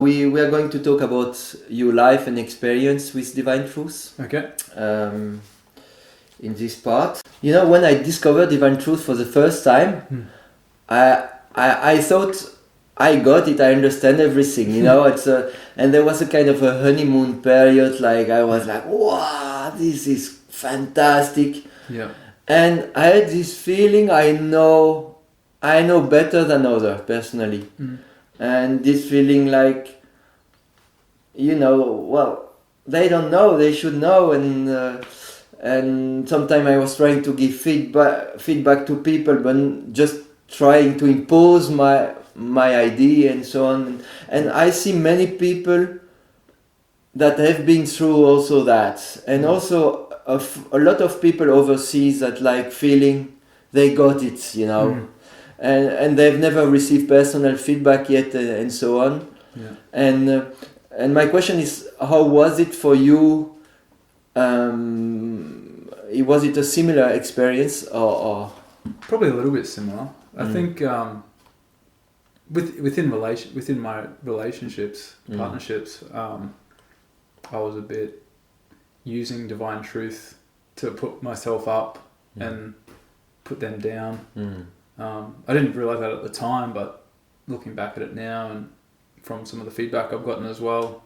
We are going to talk about your life and experience with Divine Truth. Okay. In this part, when I discovered Divine Truth for the first time, I thought I got it. I understand everything. And there was a kind of a honeymoon period. Like I was like, wow, this is fantastic. Yeah. And I had this feeling I know better than others personally. And this feeling like, well, they don't know, they should know, and sometimes I was trying to give feedback to people, but just trying to impose my idea and so on. And I see many people that have been through also that, and also a lot of people overseas that like feeling they got it, and they've never received personal feedback yet, and so on. Yeah. And my question is, how was it for you? Was it a similar experience, or? Probably a little bit similar. I think within my relationships, partnerships, I was a bit using Divine Truth to put myself up and put them down. I didn't realize that at the time, but looking back at it now and from some of the feedback I've gotten as well,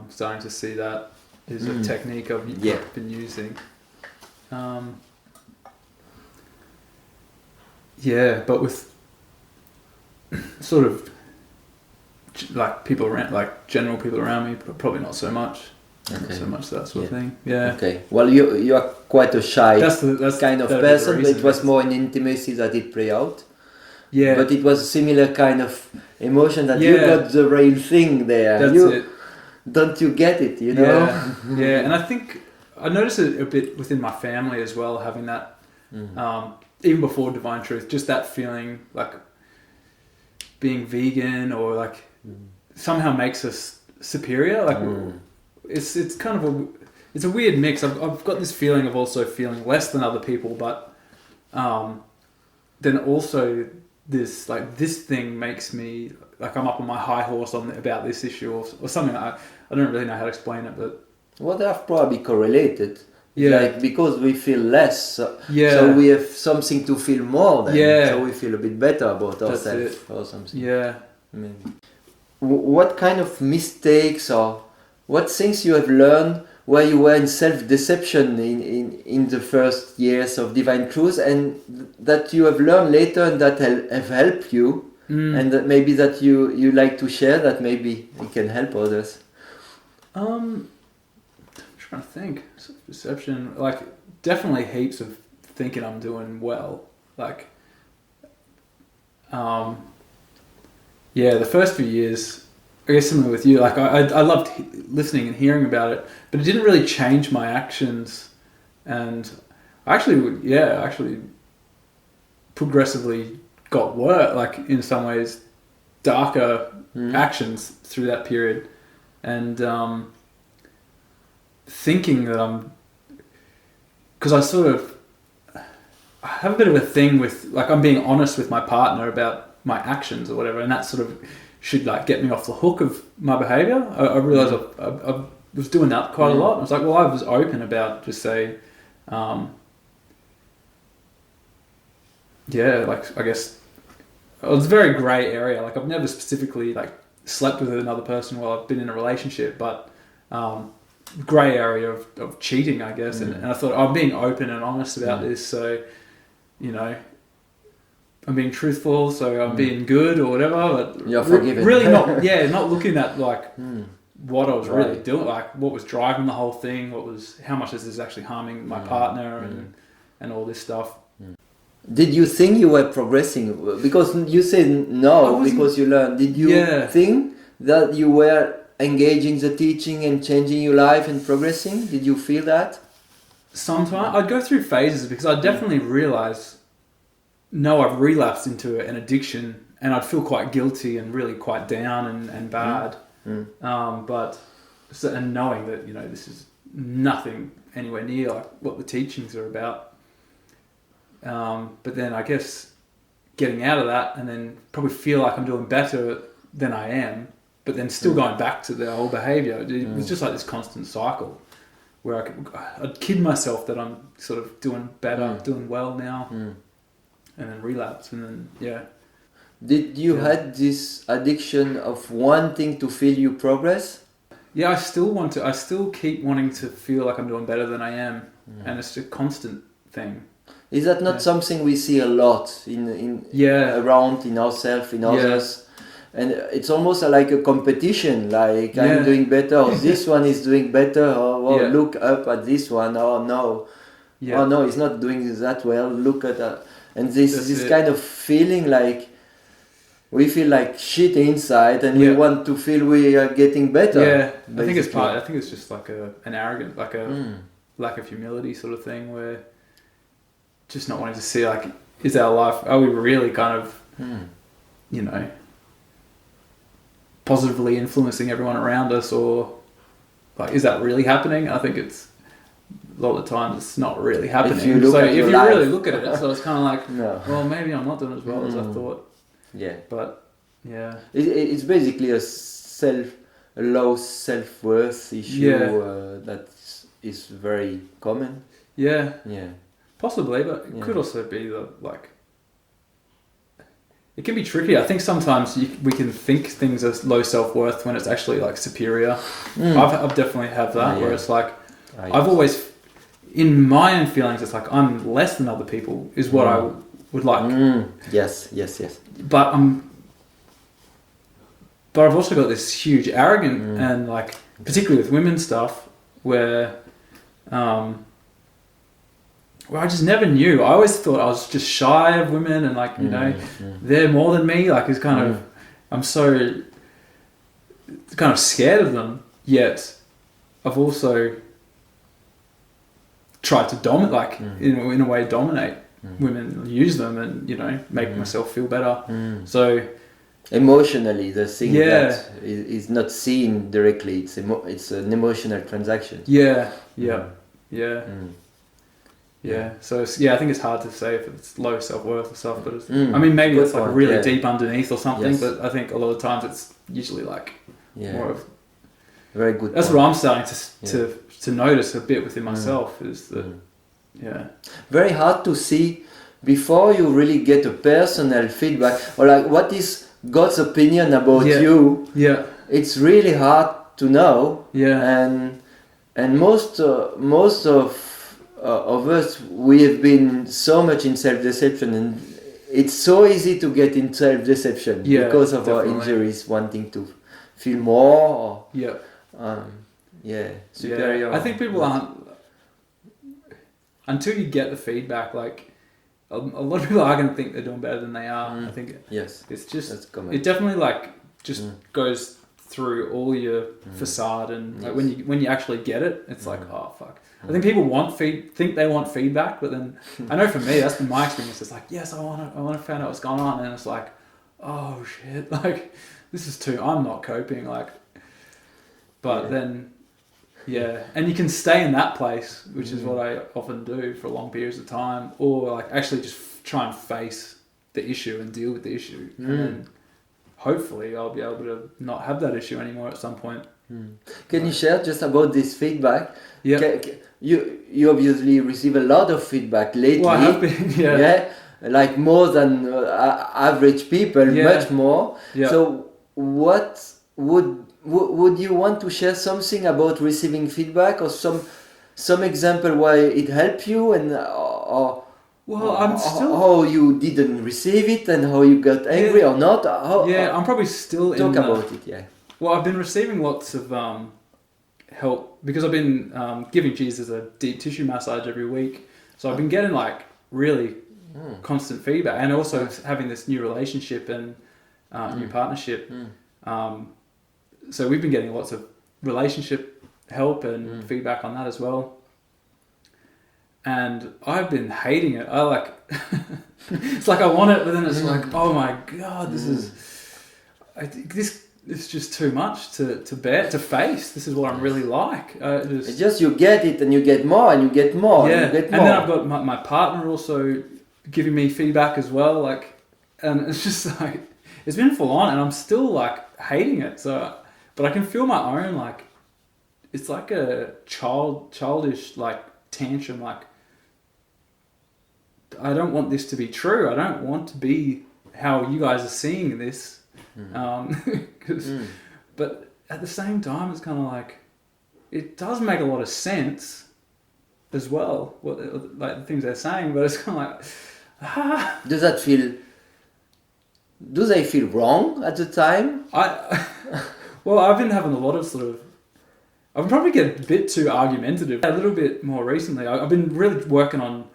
starting to see that is a technique I've been using. But with sort of like people around, like general people around me, probably not so much. Okay. Not so much that sort of thing. Yeah. Okay. Well, you are quite a shy that's kind of person. It was more in intimacy that it play out. Yeah. But it was a similar kind of emotion that you got the real thing there. That's it. Don't you get it? Yeah. And I think I noticed it a bit within my family as well, having that even before Divine Truth, just that feeling like being vegan or like somehow makes us superior. Like it's kind of it's a weird mix. I've got this feeling of also feeling less than other people, but then also this thing makes me like I'm up on my high horse about this issue or something. I don't really know how to explain it, but they are probably correlated. Yeah. Like because we feel less, so we have something to feel more then. So we feel a bit better about ourselves or something. Yeah. I mean, what kind of mistakes or what things you have learned where you were in self-deception in the first years of Divine Truth, and that you have learned later and that have helped you, and that maybe that you like to share, that maybe it can help others? I'm trying to think. Self-deception, like definitely heaps of thinking I'm doing well. Like, the first few years, I guess similar with you, like I loved listening and hearing about it, but it didn't really change my actions, and I actually progressively got worse, like in some ways darker actions through that period, and thinking that because I have a bit of a thing with like I'm being honest with my partner about my actions or whatever, and that sort of should like get me off the hook of my behavior. I realized I was doing that quite a lot. I was like, well, I was open about just say, like I guess it was a very grey area. Like I've never specifically like slept with another person while I've been in a relationship, but grey area of cheating, I guess. And I thought I'm being open and honest about this, so I'm being truthful, so I'm being good or whatever. But you're forgiven. Really not looking at like what I was really doing, like what was driving the whole thing, how much is this actually harming my partner and all this stuff. Did you think you were progressing? Because you said no, because you learned. Did you think that you were engaging the teaching and changing your life and progressing? Did you feel that? Sometimes I'd go through phases because I definitely realized, no, I've relapsed into an addiction, and I'd feel quite guilty and really quite down and bad. And knowing that this is nothing anywhere near like what the teachings are about. But then I guess getting out of that and then probably feel like I'm doing better than I am, but then still going back to the old behavior. It was just like this constant cycle where I'd kid myself that I'm sort of doing better, doing well now, and then relapse, and then Did you had this addiction of wanting to feel you progress? Yeah, I still keep wanting to feel like I'm doing better than I am, and it's a constant thing. Is that not something we see a lot in around in ourselves, in others? And it's almost like a competition, like I'm doing better, or this one is doing better, or look up at this one, oh no, he's not doing that well, look at that. And this kind of feeling like we feel like shit inside, and we want to feel we are getting better. Yeah, I think it's just like an arrogant, like a lack of humility sort of thing, where just not wanting to see, like, is our life, are we really kind of, you know, positively influencing everyone around us, or like, is that really happening? I think it's a lot of the time it's not really happening. If you really look at it, so it's kind of like, well, maybe I'm not doing as well as I thought. Yeah, but it's basically a low self-worth issue that is very common. Yeah, possibly, but it could also be it can be tricky. I think sometimes we can think things as low self-worth when it's actually like superior. I've definitely have that where it's like I've always, in my own feelings, it's like I'm less than other people is what I would like. Yes. But I've also got this huge arrogant and like, particularly with women stuff, where I just never knew. I always thought I was just shy of women, and like, you know, they're more than me. Like, it's kind of, I'm so kind of scared of them. Yet, I've also tried to dominate, like in a way, dominate women, use them, and you know, make myself feel better. So emotionally, the thing that is not seen directly, it's an emotional transaction. So I think it's hard to say if it's low self-worth or stuff, but it's, I mean, maybe it's like really deep underneath or something. But I think a lot of times it's usually like more of very good. That's what I'm starting to notice a bit within myself is that very hard to see before you really get a personal feedback, or like what is God's opinion about you. It's really hard to know. And most of us, we have been so much in self-deception, and it's so easy to get in self-deception because of our injuries, wanting to feel more. Superior. I think people aren't, until you get the feedback, like a lot of people are going to think they're doing better than they are. I think it's just, it definitely like just goes through all your facade, and like when you actually get it, it's like, oh fuck. I think people think they want feedback, but then I know for me, that's been my experience. It's like, yes, I want to find out what's going on, and it's like, oh shit, like this is I'm not coping, like. But then, and you can stay in that place, which is what I often do for long periods of time, or like actually just try and face the issue and deal with the issue, and then hopefully I'll be able to not have that issue anymore at some point. Can you share just about this feedback? You obviously receive a lot of feedback lately. Well, I have been, like more than average people, much more. So what would you want to share something about receiving feedback, or some example why it helped you, and I'm still how you didn't receive it, and how you got angry or not? I'm probably still talk about it. Well, I've been receiving lots of help because I've been giving Jesus a deep tissue massage every week. So I've been getting like really constant feedback, and also having this new relationship and new partnership. So we've been getting lots of relationship help and feedback on that as well. And I've been hating it. I like, it's like I want it, but then it's like, oh my God, it's just too much to bear, to face. This is what I'm really like. It's just you get it, and you get more, and you get more, and you get more. And then I've got my partner also giving me feedback as well. Like, and it's just like, it's been full on, and I'm still like hating it. So, but I can feel my own like it's like a childish like tantrum. Like I don't want this to be true. I don't want to be how you guys are seeing this. But at the same time, it's kind of like it does make a lot of sense as well. What like the things they're saying, but it's kind of like. Do they feel wrong at the time? Well, I've been having a lot of I've probably get a bit too argumentative. A little bit more recently, I've been really working on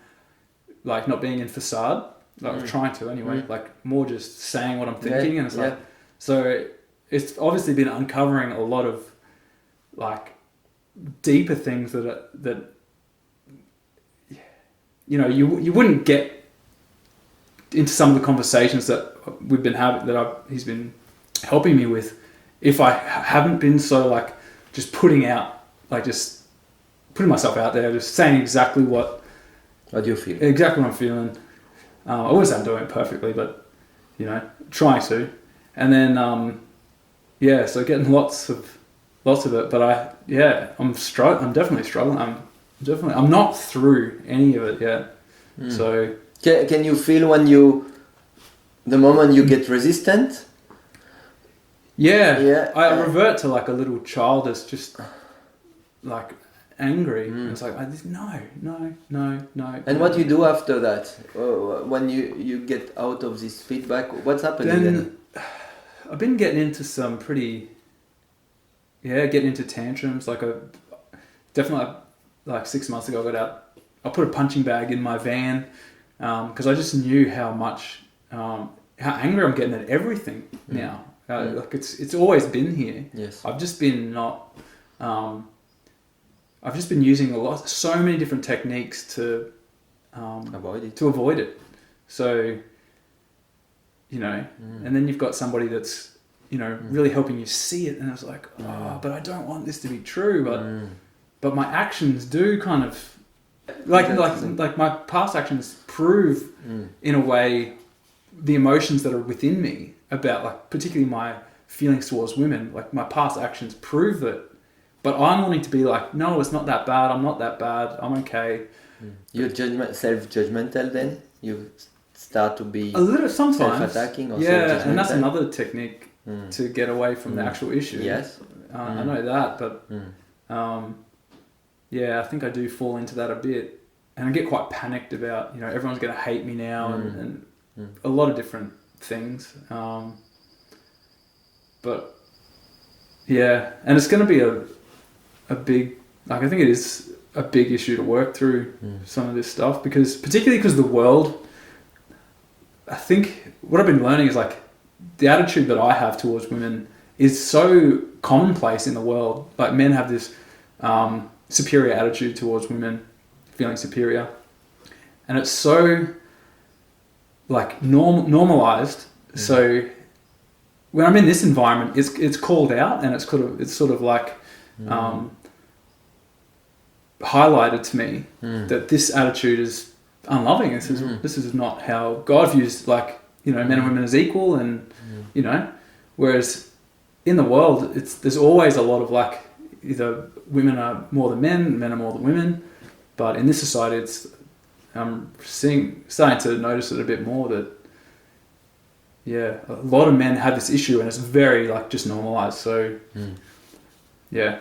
like not being in facade, like trying to anyway, like more just saying what I'm thinking, and it's like, so it's obviously been uncovering a lot of like deeper things that you know you wouldn't get into some of the conversations that we've been having he's been helping me with if I haven't been so like just putting myself out there, just saying exactly what do you feel, exactly what I'm feeling. I wouldn't say I'm doing it perfectly, but you know, trying to, and then so getting lots of it, but I'm definitely struggling. I'm not through any of it yet. So can you feel the moment you get resistant? I revert to like a little child that's just like angry. And it's like no. And what do you do after that? When you get out of this feedback, what's happening then? I've been getting into some pretty getting into tantrums. Like definitely like 6 months ago, I put a punching bag in my van because I just knew how much how angry I'm getting at everything now. Like it's always been here. Yes. I've just been using so many different techniques to avoid it. So, you know, and then you've got somebody that's, you know, really helping you see it, and it's like, but I don't want this to be true, but my actions do kind of like my past actions prove in a way the emotions that are within me about like particularly my feelings towards women. Like my past actions prove that, but I'm wanting to be like, no, it's not that bad. I'm not that bad. I'm okay. You're self-judgmental then? You start to be a little sometimes self-attacking or self-judgmental. And that's another technique to get away from the actual issue. Yes. I know that, but I think I do fall into that a bit, and I get quite panicked about, you know, everyone's going to hate me now and a lot of different things. But yeah, and it's going to be a big, like I think it is a big issue to work through some of this stuff, particularly because the world, I think what I've been learning is like the attitude that I have towards women is so commonplace in the world. Like men have this superior attitude towards women, feeling superior, and it's so like normalized. So when I'm in this environment, it's called out, and it's sort of like highlighted to me that this attitude is unloving. This is not how God views, like, you know, men and women as equal, and you know, whereas in the world there's always a lot of like either women are more than men are more than women, but in this society I'm starting to notice it a bit more that a lot of men have this issue, and it's very like just normalized. So I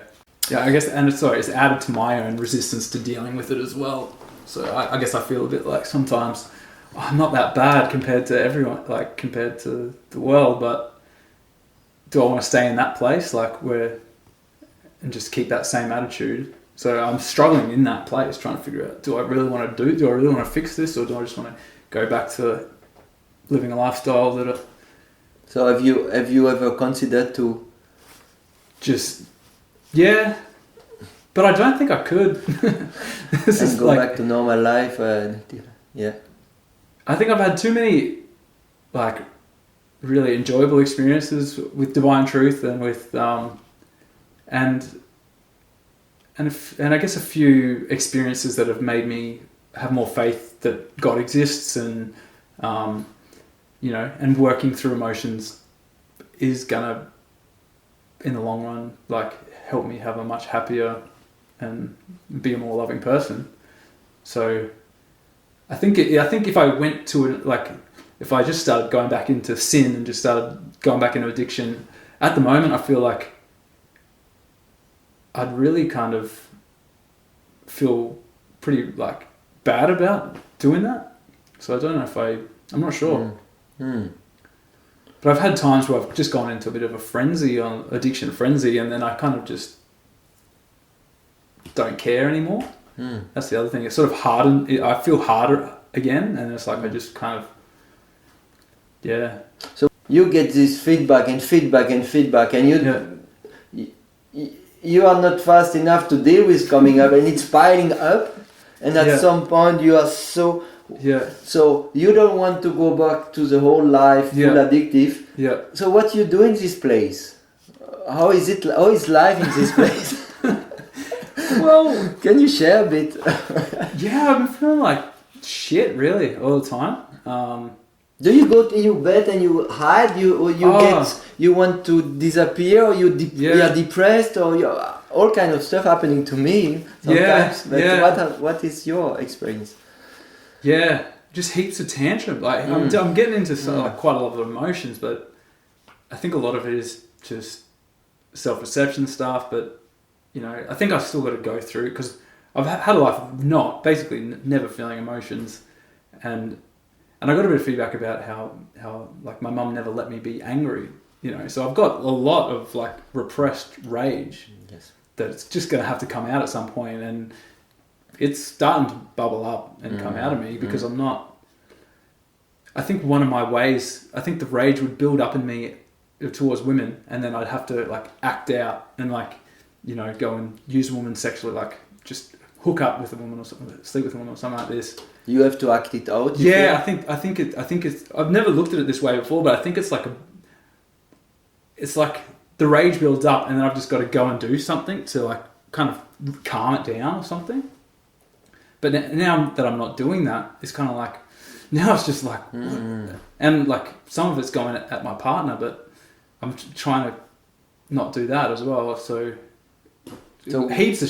guess, and it's added to my own resistance to dealing with it as well. So I guess I feel a bit like sometimes I'm not that bad compared to everyone, like compared to the world, but do I want to stay in that place, like and just keep that same attitude? So I'm struggling in that place, trying to figure out, do I really want to fix this, or do I just want to go back to living a lifestyle that So have you ever considered to just but I don't think I could. Go back to normal life? I think I've had too many like really enjoyable experiences with Divine Truth and with and I guess a few experiences that have made me have more faith that God exists, and you know, and working through emotions is gonna, in the long run, like help me have a much happier and be a more loving person. So I think if I went to it, like if I just started going back into sin and just started going back into addiction, at the moment I feel like I'd really kind of feel pretty like bad about doing that. So I don't know if I'm not sure. But I've had times where I've just gone into a bit of a frenzy, on addiction frenzy, and then I kind of just don't care anymore. That's the other thing. It's sort of hardened. I feel harder again, and it's like I just kind of, yeah. So you get this feedback, and you are not fast enough to deal with coming up, and it's piling up, and at some point you are so you don't want to go back to the whole life full addictive. So what you do in this place? How is life in this place? Well, can you share a bit? I've been feeling like shit really all the time. Do you go to your bed and you hide? You want to disappear, or you are depressed, or all kind of stuff happening to me sometimes. What is your experience? Yeah, just heaps of tantrum. Like I'm getting into like quite a lot of emotions, but I think a lot of it is just self-perception stuff. But you know, I think I've still got to go through, because I've had a life of basically never feeling emotions, and I got a bit of feedback about how like my mum never let me be angry. You know, so I've got a lot of like repressed rage that it's just going to have to come out at some point, and it's starting to bubble up and come out of me because I'm not. I think one of my ways, I think the rage would build up in me towards women, and then I'd have to like act out and like, you know, go and use a woman sexually, like just hook up with a woman or something, sleep with a woman or something like this. You have to act it out. Yeah, I think it's. I've never looked at it this way before, but I think it's like the rage builds up, and then I've just got to go and do something to like kind of calm it down or something. But now that I'm not doing that, it's kind of like, now it's just like, and like some of it's going at my partner, but I'm trying to not do that as well. So heaps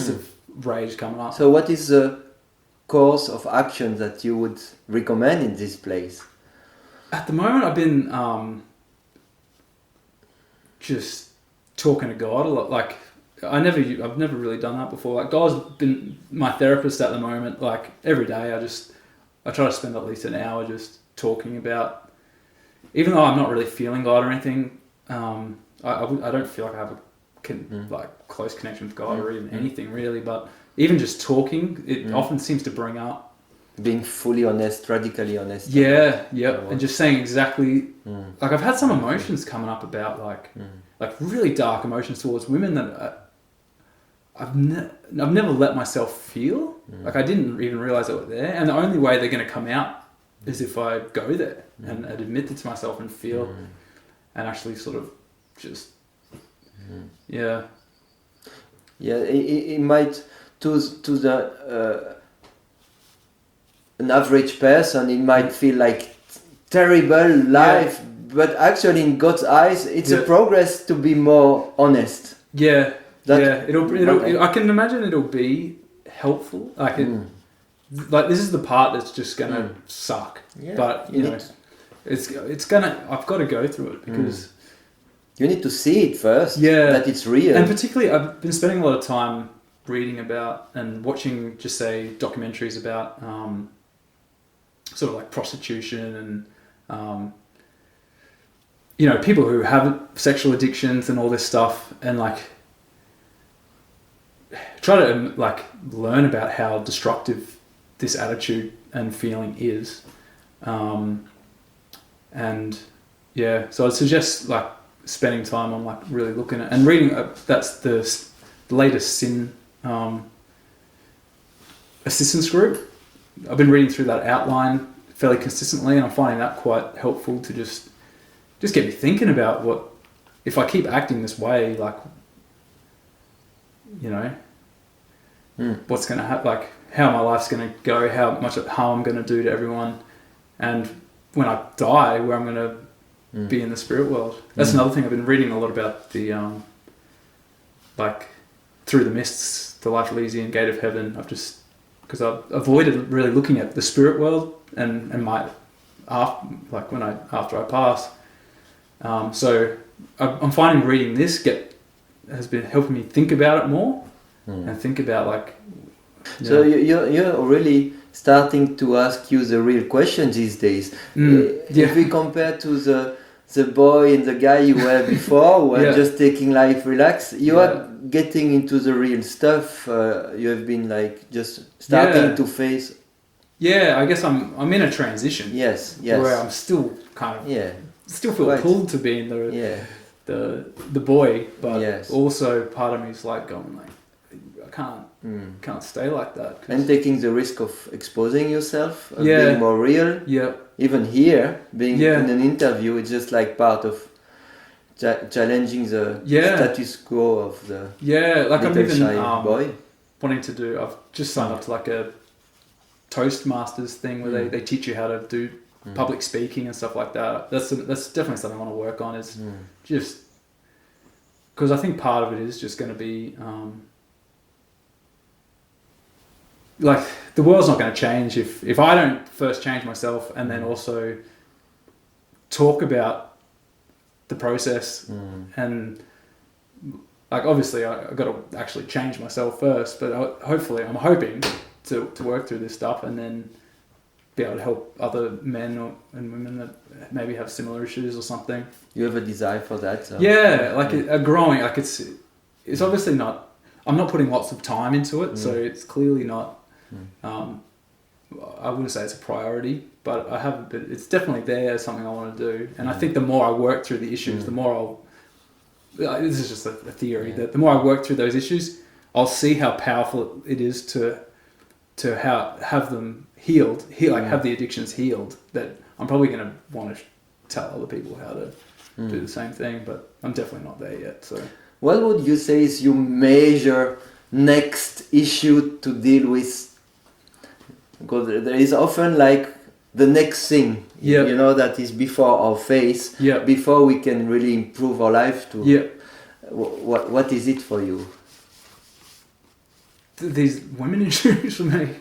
of rage coming up. So what is the course of action that you would recommend in this place? At the moment, I've been just talking to God a lot. Like I've never really done that before. Like God's been my therapist at the moment. Like every day, I try to spend at least an hour just talking about. Even though I'm not really feeling God or anything, I don't feel like I have like close connection with God or even anything really. But even just talking, it often seems to bring up being fully honest, radically honest. Yeah, and just saying exactly. Like I've had some emotions coming up about like really dark emotions towards women that I've never let myself feel. Like I didn't even realize they were there, and the only way they're going to come out is if I go there and admit it to myself and feel and actually sort of just it might to the an average person, it might feel like terrible life, but actually in God's eyes it's a progress to be more honest. I can imagine it'll be helpful. Like like this is the part that's just gonna suck. But you know, it's gonna. I've got to go through it because you need to see it first. That it's real. And particularly, I've been spending a lot of time reading about and watching, just say, documentaries about sort of like prostitution and you know, people who have sexual addictions and all this stuff, and like try to like learn about how destructive this attitude and feeling is, and so I'd suggest like spending time on like really looking at and reading. That's the latest sin assistance group. I've been reading through that outline fairly consistently, and I'm finding that quite helpful to just get me thinking about what if I keep acting this way, like, you know, what's going to happen, like how my life's going to go, how much harm I'm going to do to everyone, and when I die, where I'm going to be in the spirit world. That's another thing. I've been reading a lot about the like Through the Mists, The Life Elysian, Gate of Heaven. Because I've avoided really looking at the spirit world and my after I pass. So I'm finding reading this has been helping me think about it more and think about like. So you're really starting to ask you the real questions these days. If we compare to the boy and the guy you were before, who were just taking life relax, you are getting into the real stuff. You have been like just starting to face. Yeah, I guess I'm in a transition. Yes. Where I'm still kind of still feel pulled to being the boy, but also part of me is like going like I can't stay like that. And taking the risk of exposing yourself, of being more real. Yeah. Even here, being in an interview, it's just like part of challenging the status quo of the like I'm even shy boy. Wanting to do. I've just signed up to like a Toastmasters thing where they teach you how to do public speaking and stuff like that. That's definitely something I want to work on. Is just because I think part of it is just going to be. Like the world's not going to change if I don't first change myself and then also talk about the process and like obviously I got to actually change myself first, but hopefully I'm hoping to work through this stuff and then be able to help other men and women that maybe have similar issues or something. You have a desire for that? So. A growing like it's obviously not. I'm not putting lots of time into it, so it's clearly not. I wouldn't say it's a priority, but it's definitely there as something I want to do. And I think the more I work through the issues, the more this is just a theory, that the more I work through those issues, I'll see how powerful it is to have them healed, have the addictions healed, that I'm probably going to want to tell other people how to do the same thing, but I'm definitely not there yet. So what would you say is your major next issue to deal with? Because there is often like the next thing, that is before our face, before we can really improve our life. What is it for you? These women issues for me,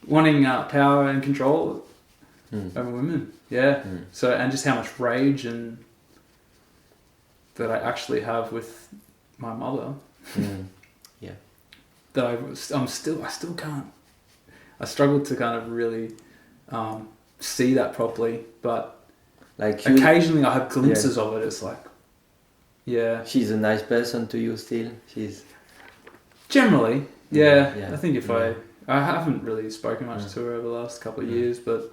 wanting power and control over women. So and just how much rage and that I actually have with my mother. That I still can't. I struggle to kind of really see that properly, but like occasionally I have glimpses of it. It's like, she's a nice person to you still. She's generally, I think if I haven't really spoken much to her over the last couple of years, but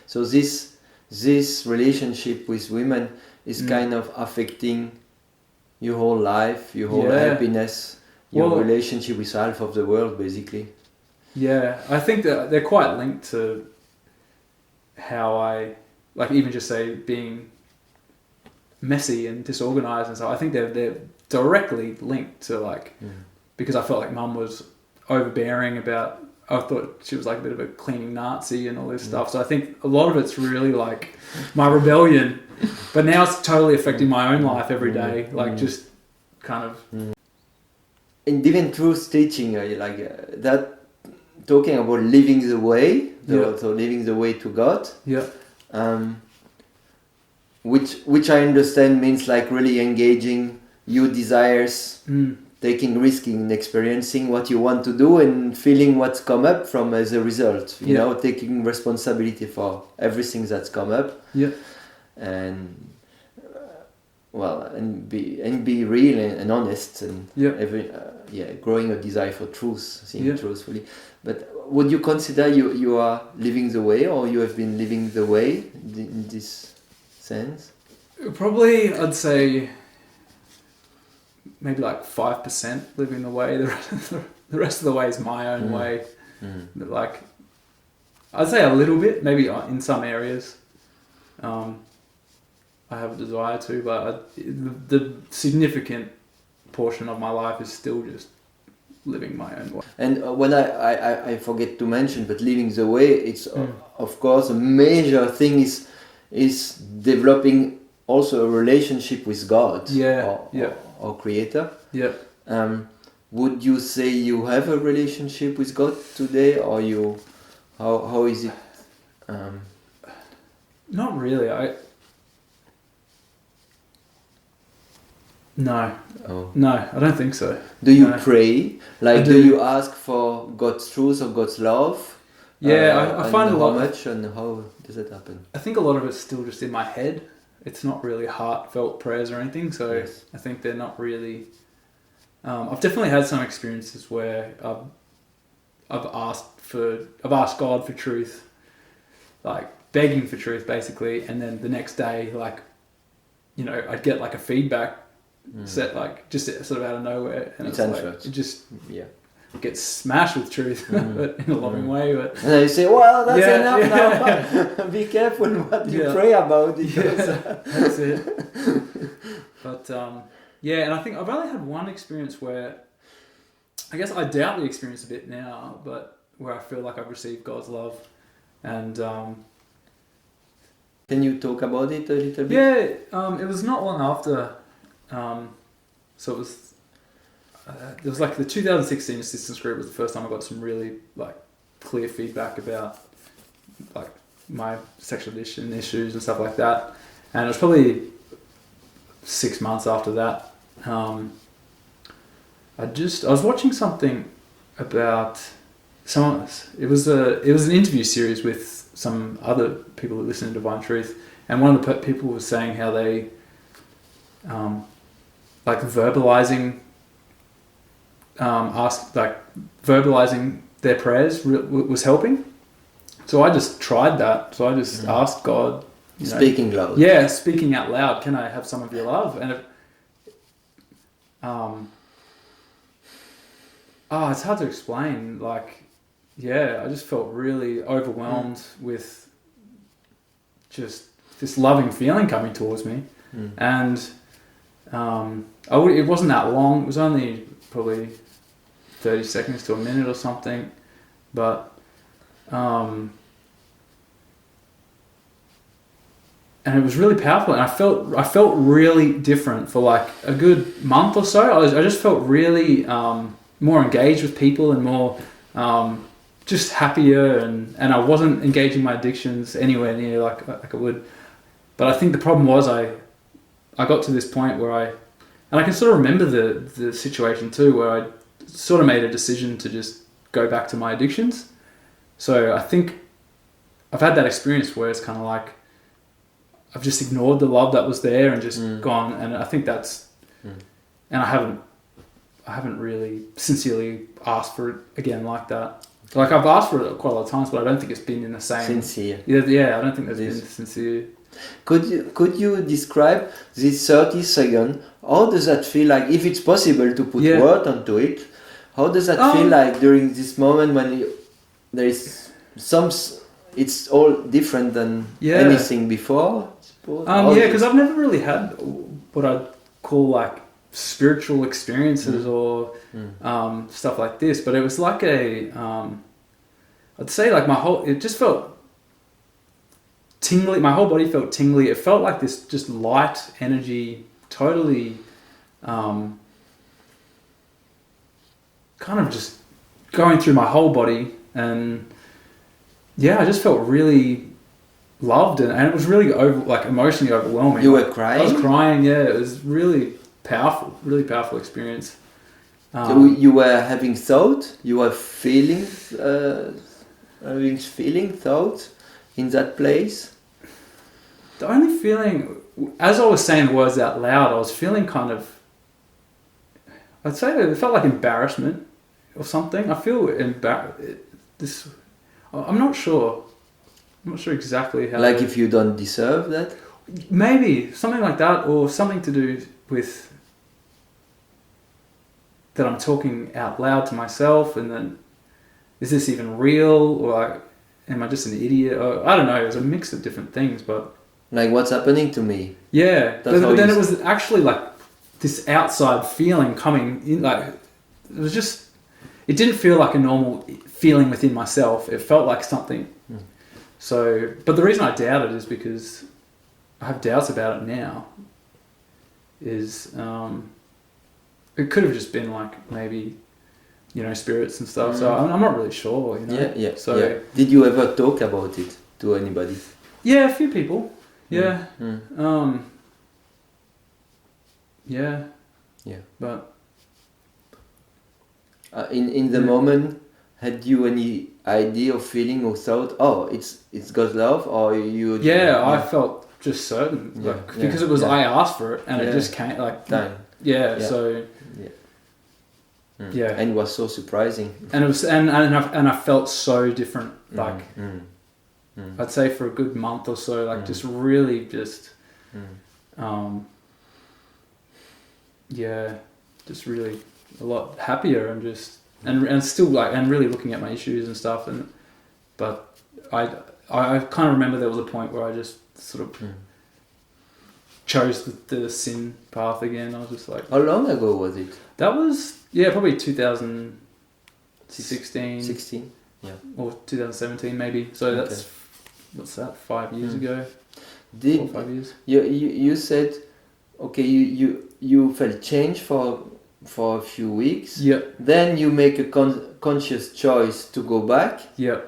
So this relationship with women is kind of affecting your whole life, your whole happiness. Your relationship with half of the world, basically. Yeah, I think that they're quite linked to how I, like even just say being messy and disorganized and so. I think they're directly linked to like, because I felt like Mum was overbearing about, I thought she was like a bit of a cleaning Nazi and all this stuff. So I think a lot of it's really like my rebellion, but now it's totally affecting my own life every day. Like just kind of... In Divine Truth teaching, like that, talking about living the way, so living the way to God, which I understand means like really engaging your desires, taking risk in experiencing what you want to do and feeling what's come up from as a result. You know, taking responsibility for everything that's come up, and and be real and honest and growing a desire for truth, seeing truthfully. But would you consider you are living the way, or you have been living the way in this sense? Probably, I'd say maybe like 5% living the way. The rest of the way is my own way. But like, I'd say a little bit, maybe in some areas. I have a desire to, but the significant portion of my life is still just living my own way. And when I forget to mention, but living the way, it's of course a major thing is developing also a relationship with God, or Creator. Yeah. Would you say you have a relationship with God today, or you? How is it? Not really. No. Oh. No, I don't think so. Do you pray? Like, do. do you ask for God's truth or God's love? Yeah, I find a lot. How much and how does it happen? I think a lot of it's still just in my head. It's not really heartfelt prayers or anything. So Yes. I think they're not really. I've definitely had some experiences where I've asked God for truth, like begging for truth, basically, and then the next day, like, you know, I'd get like a feedback set, like just sort of out of nowhere, and it's like, it just gets smashed with truth, but in a loving way. But and then you say, "Well, that's enough Yeah. now. Be careful what you pray about." Because that's it. But and I think I've only had one experience where, I guess I doubt the experience a bit now, but where I feel like I've received God's love, and can you talk about it a little bit? Yeah, it was not long after. So it was like the 2016 assistance group was the first time I got some really like clear feedback about like my sexual addiction issues and stuff like that, and it was probably 6 months after that. I was watching something about someone. It was an interview series with some other people that listen to Divine Truth, and one of the people was saying how they like verbalizing verbalizing their prayers was helping. So I just tried that. So I just asked God, speaking loud. Yeah, speaking out loud. Can I have some of your love? And it's hard to explain. Like, I just felt really overwhelmed with just this loving feeling coming towards me, and it wasn't that long. It was only probably 30 seconds to a minute or something, but and it was really powerful, and I felt really different for like a good month or so. I just felt really more engaged with people and more just happier, and I wasn't engaging my addictions anywhere near like I would. But I think the problem was I got to this point where I can sort of remember the situation too, where I sort of made a decision to just go back to my addictions. So I think I've had that experience where it's kind of like I've just ignored the love that was there and just gone, and I think that's and I haven't really sincerely asked for it again like that. Like, I've asked for it quite a lot of times, but I don't think it's been in the same sincere. Yeah, I don't think there's been sincere. Could you describe this 30 seconds? How does that feel like, if it's possible to put word onto it? How does that feel like during this moment when there is it's all different than anything before? Because I've never really had what I'd call like spiritual experiences or stuff like this, but it was like I'd say like it just felt tingly. My whole body felt tingly. It felt like this just light energy, totally kind of just going through my whole body, and I just felt really loved, and it was really emotionally overwhelming. You were crying? I was crying. It was really powerful experience. So you were having thought, you were feeling thought in that place? The only feeling, as I was saying the words out loud, I was feeling kind of, I'd say it felt like embarrassment or something. I feel I'm not sure. I'm not sure exactly how. Like if you don't deserve that? Maybe, something like that, or something to do with that I'm talking out loud to myself, and then is this even real, or am I just an idiot? Or, I don't know, it was a mix of different things, but... Like, what's happening to me? Yeah, but then it was actually like this outside feeling coming in, like, it was just... it didn't feel like a normal feeling within myself. It felt like something. So, but the reason I doubt it is because I have doubts about it now. Is it could have just been like maybe, you know, spirits and stuff. So I'm not really sure. You know? Yeah. So did you ever talk about it to anybody? Yeah, a few people. Yeah. Yeah. Yeah. But in the moment, had you any idea or feeling or thought, oh, it's God's love, or you? I felt just certain, because it was I asked for it and it just came like. Time. So. Yeah. And it was so surprising. And it was, and I felt so different. Like, I'd say for a good month or so, like just really just, just really a lot happier and just and still like and really looking at my issues and stuff. But I kind of remember there was a point where I just sort of chose the sin path again. I was just like, how long ago was it? That was probably 2016. 16, or 2017 maybe. So that's what's that? 5 years ago. 4 or 5 years. You said, okay, you felt change for a few weeks. Yeah. Then you make a conscious choice to go back. Yeah.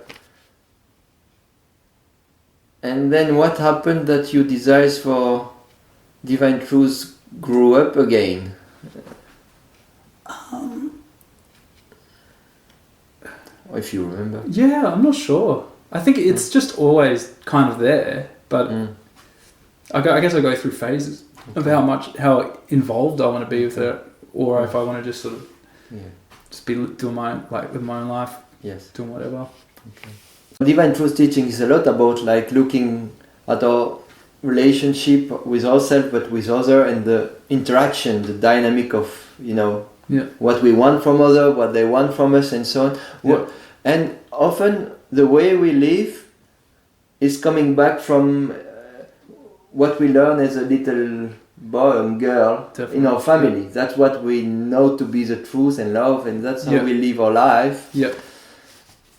And then what happened that your desires for divine truths grew up again? If you remember. Yeah, I'm not sure. I think it's just always kind of there, but I guess I go through phases of how involved I want to be with it, or if I want to just sort of just be doing live my own life, doing whatever. Okay. Divine Truth teaching is a lot about like looking at our relationship with ourselves, but with other, and the interaction, the dynamic of what we want from others, what they want from us, and so on. Yeah. And often the way we live is coming back from what we learn as a little boy and girl in our family. That's what we know to be the truth and love, and that's how we live our life. Yeah.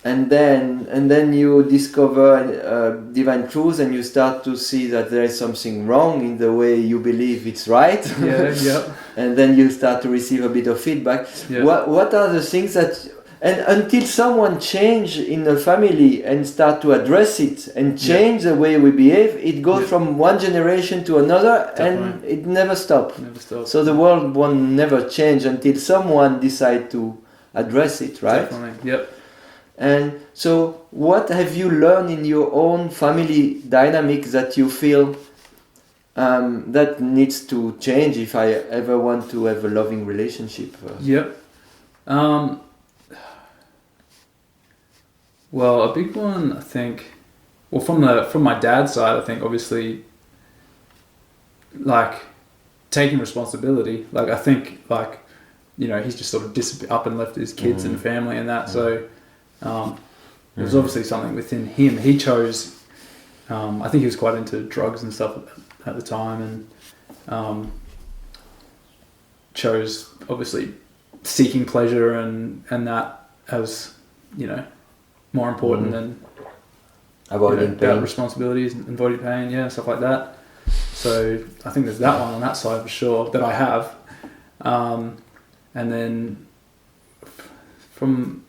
And then you discover divine truth, and you start to see that there is something wrong in the way you believe it's right. And then you start to receive a bit of feedback. What are the things that, and until someone change in the family and start to address it and change the way we behave, it goes from one generation to another. Definitely. And it never stops. So the world won't never change until someone decide to address it, right? Definitely. Yep. And so what have you learned in your own family dynamic that you feel that needs to change if I ever want to have a loving relationship? Yep. Well, a big one, I think, from my dad's side, I think obviously, like, taking responsibility. Like, I think, like, he's just sort of up and left his kids and family and that. So it was obviously something within him. He chose, I think he was quite into drugs and stuff at the time, and chose obviously seeking pleasure and that as, more important than avoiding pain, responsibilities and avoiding pain, stuff like that. So I think there's that one on that side for sure that I have, and then from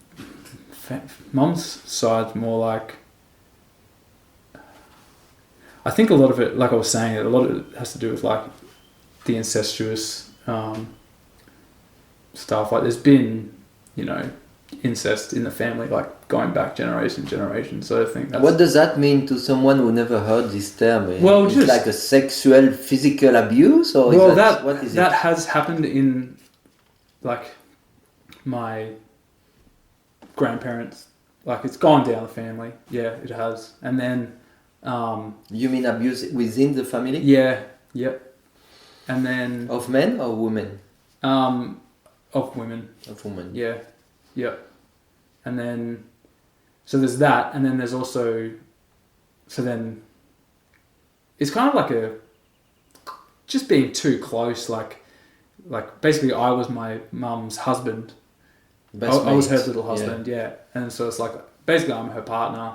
Mum's side, more like, I think a lot of it, like I was saying, a lot of it has to do with like the incestuous stuff. Like there's been, incest in the family, like going back generation. So I think that's... What does that mean to someone who never heard this term? Well, it's just like a sexual, physical abuse, or well, what is that it? has happened in like my grandparents. Like it's gone down the family. Yeah, it has. And then you mean abuse within the family? Yeah. Yep. And then of men or women? Of women. Of women. Yeah. Yep. And then so there's that, and then there's also then it's kind of like just being too close, like basically I was my mum's husband. I was her mate. little husband, yeah. And so it's like, basically I'm her partner.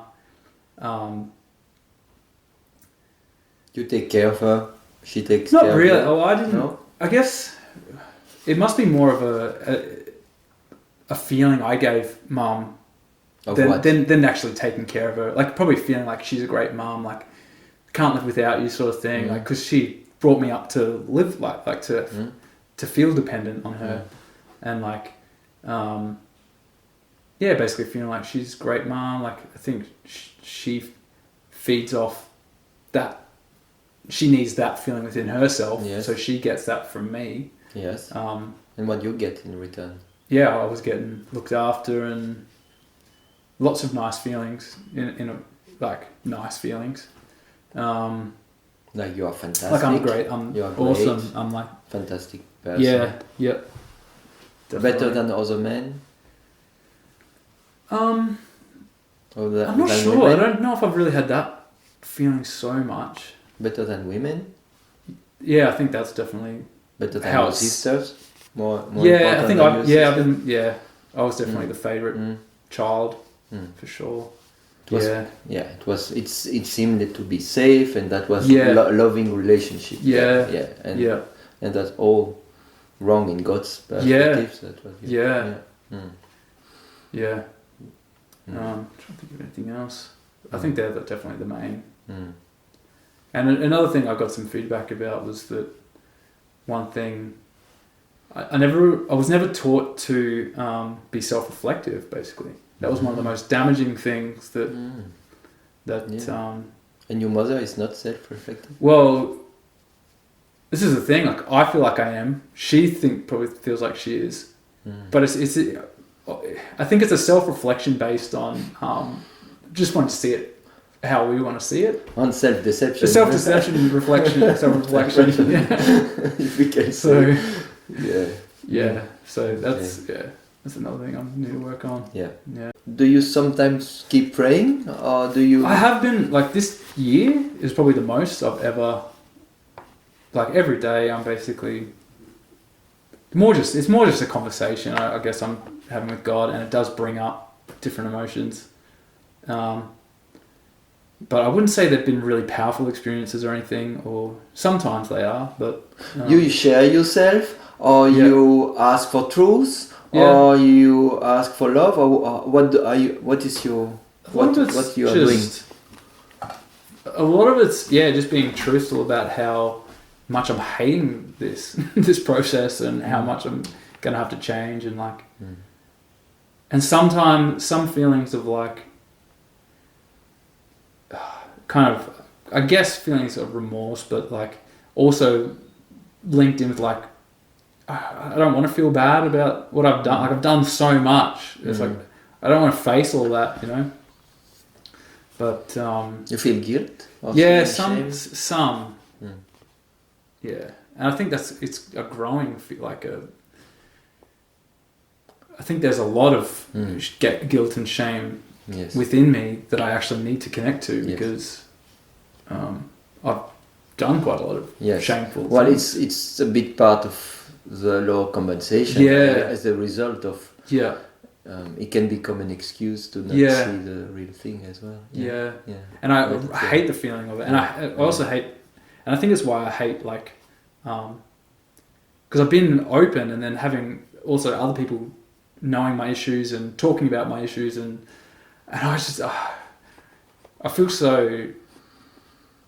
You take care of her. She takes Not care really. of you. Oh, I didn't. No? I guess it must be more of a feeling I gave mum Of what? than actually taking care of her. Like probably feeling like she's a great mum, like can't live without you sort of thing. Like because she brought me up to live like to feel dependent on her, and like yeah, basically feeling like she's a great mum. Like I think she feeds off that. She needs that feeling within herself, Yes. so she gets that from me. Yes. And what you get in return? Yeah, I was getting looked after and lots of nice feelings like nice feelings. Like you are fantastic. Like I'm great. I'm You are awesome. great. I'm like Fantastic person. yeah. Definitely. Better than other men? I'm Than not sure. women? I don't know if I've really had that feeling so much. Better than women? Yeah, I think that's definitely Better than How your it's- sisters? More yeah. I important think than your sister? I was definitely the favorite child for sure. It was, Yeah. it seemed to be safe, and that was Yeah. loving relationship. Yeah. And that's all wrong in God's perspective. That was Yeah. Yeah. Trying to think of anything else. I think they're definitely the main. Mm. And another thing I got some feedback about was that one thing I was never taught to be self-reflective. Basically, that was one of the most damaging things that And your mother is not self-reflective? Well, this is the thing. Like I feel like I am. She probably feels like she is, but it's. I think it's a self-reflection based on just want to see it how we want to see it. On self-deception. Self-deception, reflection, self-reflection. Yeah. If we can So, say. Yeah. So that's another thing I need to work on. Yeah. Yeah. Do you sometimes keep praying, or do you? I have been like this year is probably the most I've ever. Like every day, I'm basically it's more just a conversation. I guess I'm having with God, and it does bring up different emotions. But I wouldn't say they've been really powerful experiences or anything, or sometimes they are, but... You share yourself, or you ask for truth, or you ask for love, or what you are doing? A lot of it's, just being truthful about how much I'm hating this this process and how much I'm going to have to change and like... And sometimes, some feelings of like... kind of, I guess feelings of remorse, but like also linked in with like, I don't want to feel bad about what I've done. Like I've done so much. It's like, I don't want to face all that, you know? But, you feel guilt? yeah, shame? some. Yeah. And I think it's a growing, I think there's a lot of guilt and shame within me that I actually need to connect to because I've done quite a lot of shameful things. It's a big part of the law of compensation as a result of it can become an excuse to not see the real thing as well. And I hate the feeling of it, and I also hate, and I think it's why I hate like because I've been open and then having also other people knowing my issues and talking about my issues and I just I feel so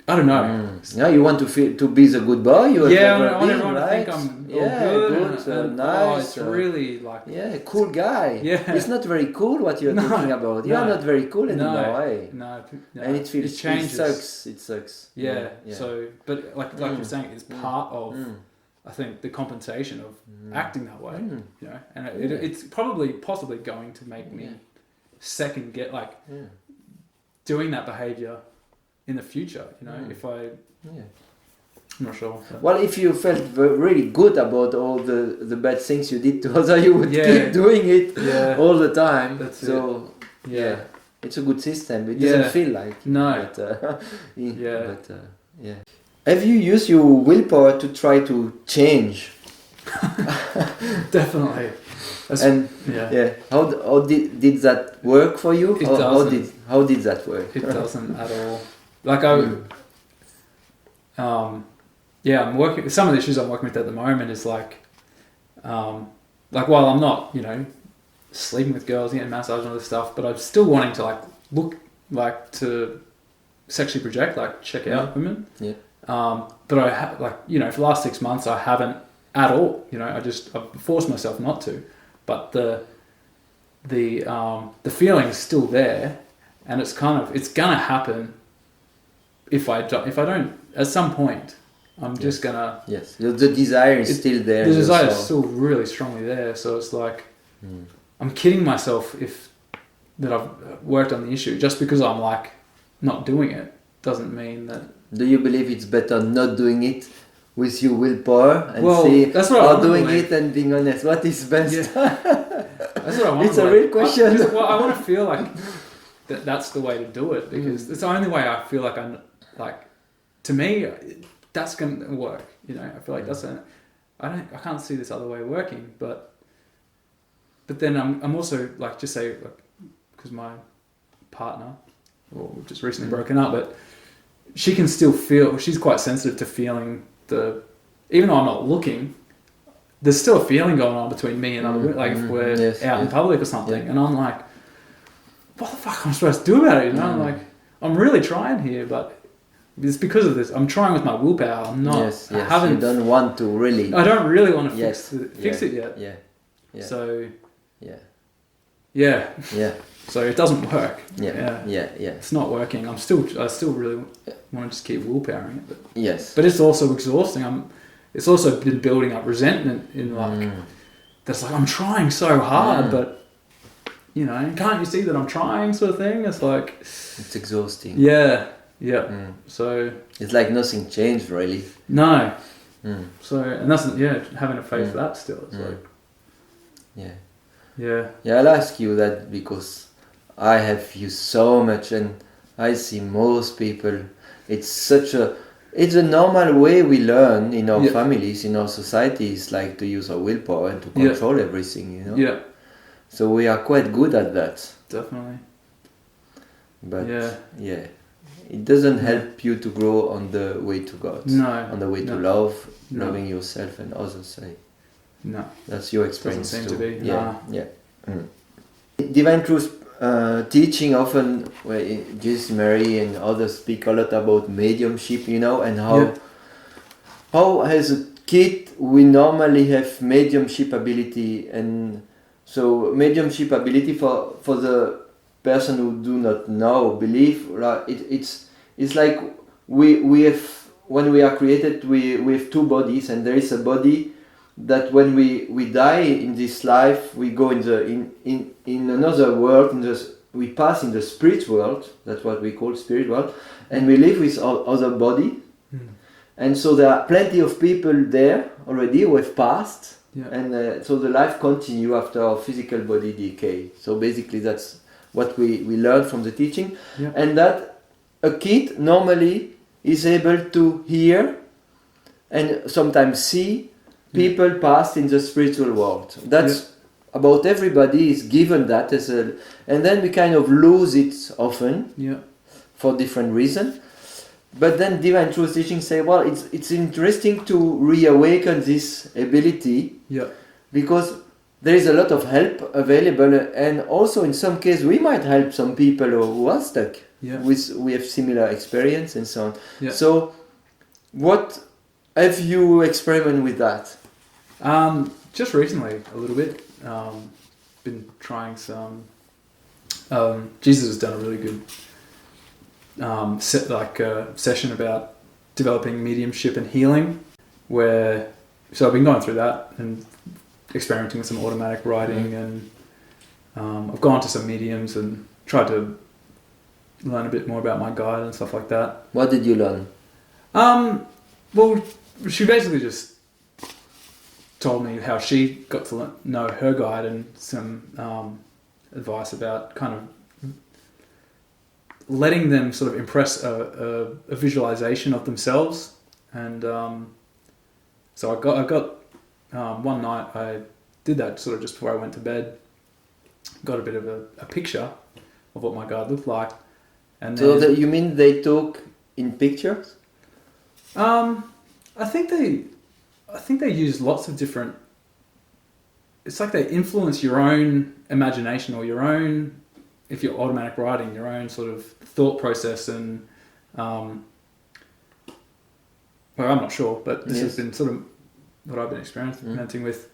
I don't know. Yeah, you want to be the good boy. You I have want been, everyone right? to think I'm good, and, nice. it's really like cool guy. It's not very cool what you're talking about. You are not very cool anymore. No, and it feels it changes. It sucks. Yeah. So, but like you're saying, it's part of. I think the compensation of acting that way, you know, and it's possibly going to make me second get doing that behavior in the future, you know, if I... I'm not sure. But. Well, if you felt really good about all the bad things you did to others, you would keep doing it all the time. It's a good system. It doesn't feel like no. Have you used your willpower to try to change? Definitely. And how did that work for you? It doesn't. How did that work? It doesn't at all. Like I'm working. Some of the issues I'm working with at the moment is like while I'm not, you know, sleeping with girls, getting massage and all this stuff, but I'm still wanting to like look like to sexually project, like check out women. Yeah. But I have like, you know, for the last 6 months I haven't at all. You know, I've forced myself not to, but the feeling is still there, and it's gonna happen if I don't at some point. I'm just gonna. Yes, the desire is still there. The desire is still really strongly there. So it's like I'm kidding myself that I've worked on the issue. Just because I'm like not doing it doesn't mean that. Do you believe it's better not doing it with your willpower and that's what or doing it and being honest? What is best? Yeah. That's what I want. It's a real question. I want to feel like that's the way to do it, because it's the only way I feel like I'm like, to me, that's gonna work. You know, I feel like I can't see this other way working, but then I'm also like, just say like, because my partner, or we've just recently broken up, but she can still feel, she's quite sensitive to feeling even though I'm not looking, there's still a feeling going on between me and other women, like if we're out in public or something, and I'm like, what the fuck am I supposed to do about it? You know, I'm like, I'm really trying here, but it's because of this. I'm trying with my willpower. I'm not. Yes. You don't want to really. I don't really want to fix it yet. Yeah. So. Yeah. So it doesn't work. Yeah. It's not working. I still really want to just keep willpowering it. But, yes. But it's also exhausting. It's also been building up resentment in like, that's like, I'm trying so hard, but you know, can't you see that I'm trying, sort of thing? It's like, it's exhausting. Yeah. So it's like nothing changed really. No. So, and that's having a faith that still. It's like. Yeah. I'll ask you that because I have used so much, and I see most people. It's a normal way we learn in our families, in our societies, like to use our willpower and to control everything. You know. Yeah. So we are quite good at that. Definitely. But it doesn't help you to grow on the way to God. No. On the way to love, loving yourself and others. No. That's your experience Doesn't too. seem to be. Yeah. Divine Truth teaching often, Jesus, Mary and others speak a lot about mediumship, you know, and how as a kid we normally have mediumship ability, and so mediumship ability for the person who do not know, believe, it's like we have, when we are created, we have two bodies, and there is a body that when we die in this life, we go in another world, we pass in the spirit world, that's what we call spirit world, and we live with our other body. And so there are plenty of people there already who have passed, and so the life continue after our physical body decay. So basically that's what we learn from the teaching, and that a kid normally is able to hear and sometimes see people passed in the spiritual world. That's about everybody is given that and then we kind of lose it often for different reasons. But then Divine Truth teaching say, well, it's interesting to reawaken this ability because there is a lot of help available, and also in some cases we might help some people who are stuck. We have similar experience and so on. So what have you experimented with that? Just recently, a little bit. Been trying some. Jesus has done a really good session about developing mediumship and healing, so I've been going through that and experimenting with some automatic writing, and I've gone to some mediums and tried to learn a bit more about my guide and stuff like that. What did you learn? Well, she basically just told me how she got to know her guide, and some advice about kind of letting them sort of impress a visualization of themselves. And so I got one night I did that sort of just before I went to bed. Got a bit of a picture of what my guide looked like. And So then, you mean they talk in pictures? I think they use lots of different. It's like they influence your own imagination or your own, if you're automatic writing, your own sort of thought process and. Well, I'm not sure, but this has been sort of what I've been experimenting with.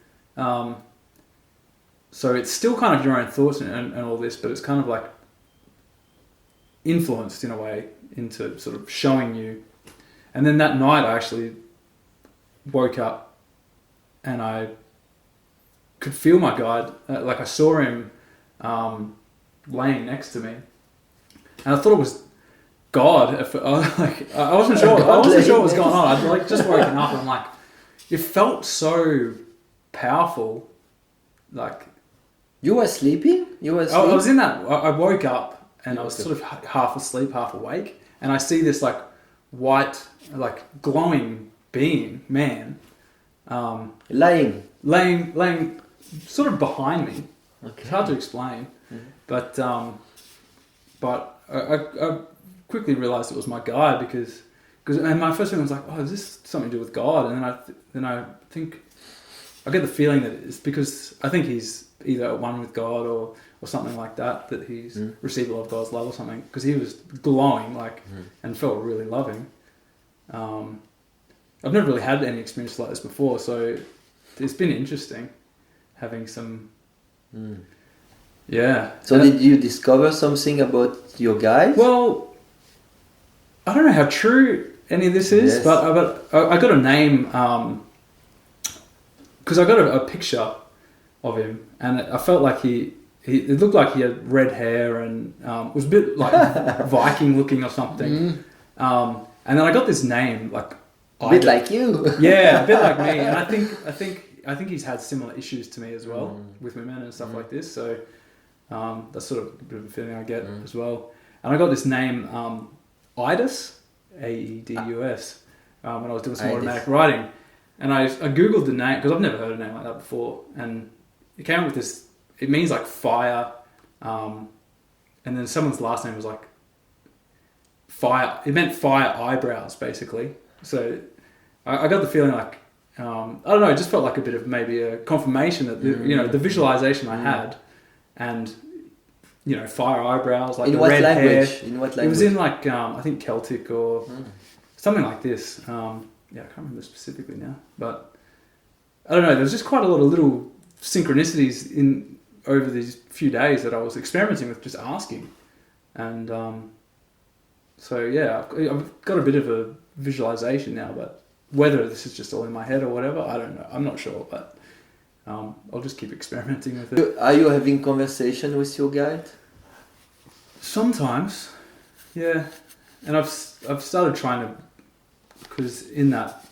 So it's still kind of your own thoughts and all this, but it's kind of like influenced in a way into sort of showing you. And then that night I actually woke up and I could feel my guide, like I saw him laying next to me. And I thought it was God. I wasn't sure. I wasn't sure what was going on. I'd like just woken up and I'm like, it felt so powerful. Like you were sleeping. I was in that. I woke up and I was sort of half asleep, half awake, and I see this like white, like glowing man, lying, sort of behind me. Okay. It's hard to explain, but I quickly realized it was my guide because and my first feeling was like, oh, is this something to do with God? And then I think I get the feeling that it's because I think he's either at one with God or something like that he's received a lot of God's love or something, because he was glowing and felt really loving. I've never really had any experience like this before, so it's been interesting having some So did you discover something about your guide? Well, I don't know how true any of this is, but I got a name because I got a picture of him, and I felt like it looked like he had red hair and was a bit like Viking looking or something. And then I got this name, like a bit like you. Yeah, a bit like me. And I think he's had similar issues to me as well with women and stuff like this. So that's sort of a bit of a feeling I get as well. And I got this name, Aedus, Aedus, when I was doing some automatic writing. And I Googled the name, because I've never heard a name like that before. And it came up with this, it means like fire. And then someone's last name was like fire. It meant fire eyebrows, basically. So I got the feeling like, I don't know, it just felt like a bit of maybe a confirmation that, the visualization I had and, fire eyebrows, like in the what red language? hair. In what language? It was in like, I think Celtic or something like this. I can't remember specifically now, but I don't know. There was just quite a lot of little synchronicities over these few days that I was experimenting with, just asking. And so, yeah, I've got a bit of a visualization now, but whether this is just all in my head or whatever, I don't know. I'm not sure, but I'll just keep experimenting with it. Are you having conversation with your guide? Sometimes, yeah. And I've started trying to, because in that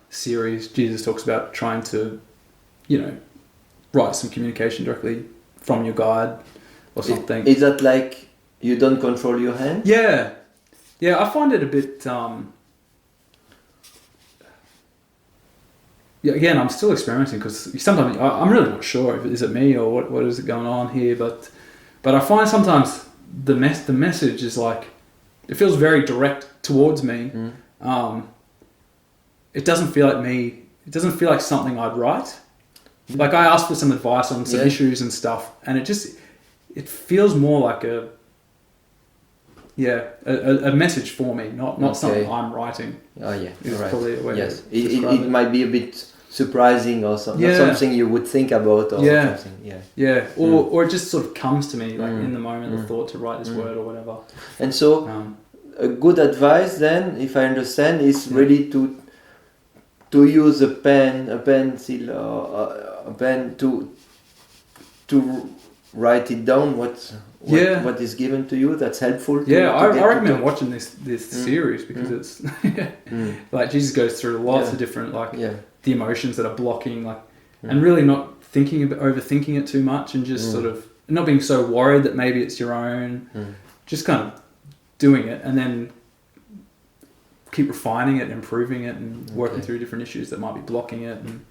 series, Jesus talks about trying to, write some communication directly from your guide or something. Is that like you don't control your hand? Yeah. Yeah, I find it a bit... again, I'm still experimenting because sometimes I'm really not sure if is it me or what is it going on here, but I find sometimes the message is like, it feels very direct towards me. It doesn't feel like me. It doesn't feel like something I'd write. Like I asked for some advice on some issues and stuff, and it feels more like a message for me, not something I'm writing. Oh yeah, is right. probably a way yes, to describe it might be a bit surprising or something, not something you would think about or something. Yeah, or it just sort of comes to me like in the moment, the thought to write this word or whatever. And so, a good advice then, if I understand, is really to use a pen, a pencil, or a pen to write it down. What is given to you that's helpful. I recommend watching this series because it's like Jesus goes through lots of different the emotions that are blocking and really not overthinking it too much and just sort of not being so worried that maybe it's your own, just kind of doing it and then keep refining it and improving it and working through different issues that might be blocking it. And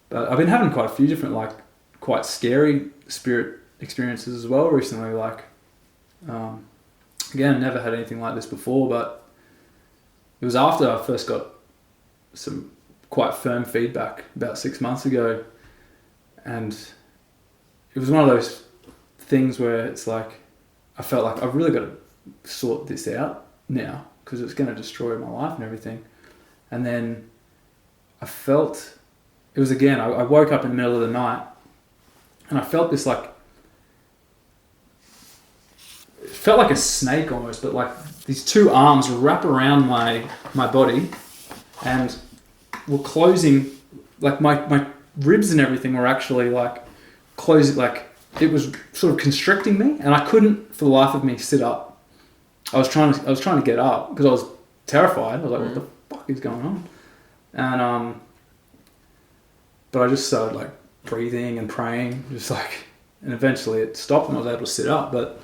But I've been having quite a few different, like, quite scary spirit experiences as well recently. Like, again, never had anything like this before, but it was after I first got some quite firm feedback about 6 months ago, and it was one of those things where it's like I felt like I've really got to sort this out now because it's going to destroy my life and everything. And then I felt it was again, I woke up in the middle of the night and I felt this, like, it felt like a snake almost, but like these two arms wrap around my body and were closing, like my ribs and everything were actually like closing, like it was sort of constricting me, and I couldn't for the life of me sit up. I was trying to get up because I was terrified. I was like, what the fuck is going on? And but I just started like breathing and praying, just like, and eventually it stopped and I was able to sit up. But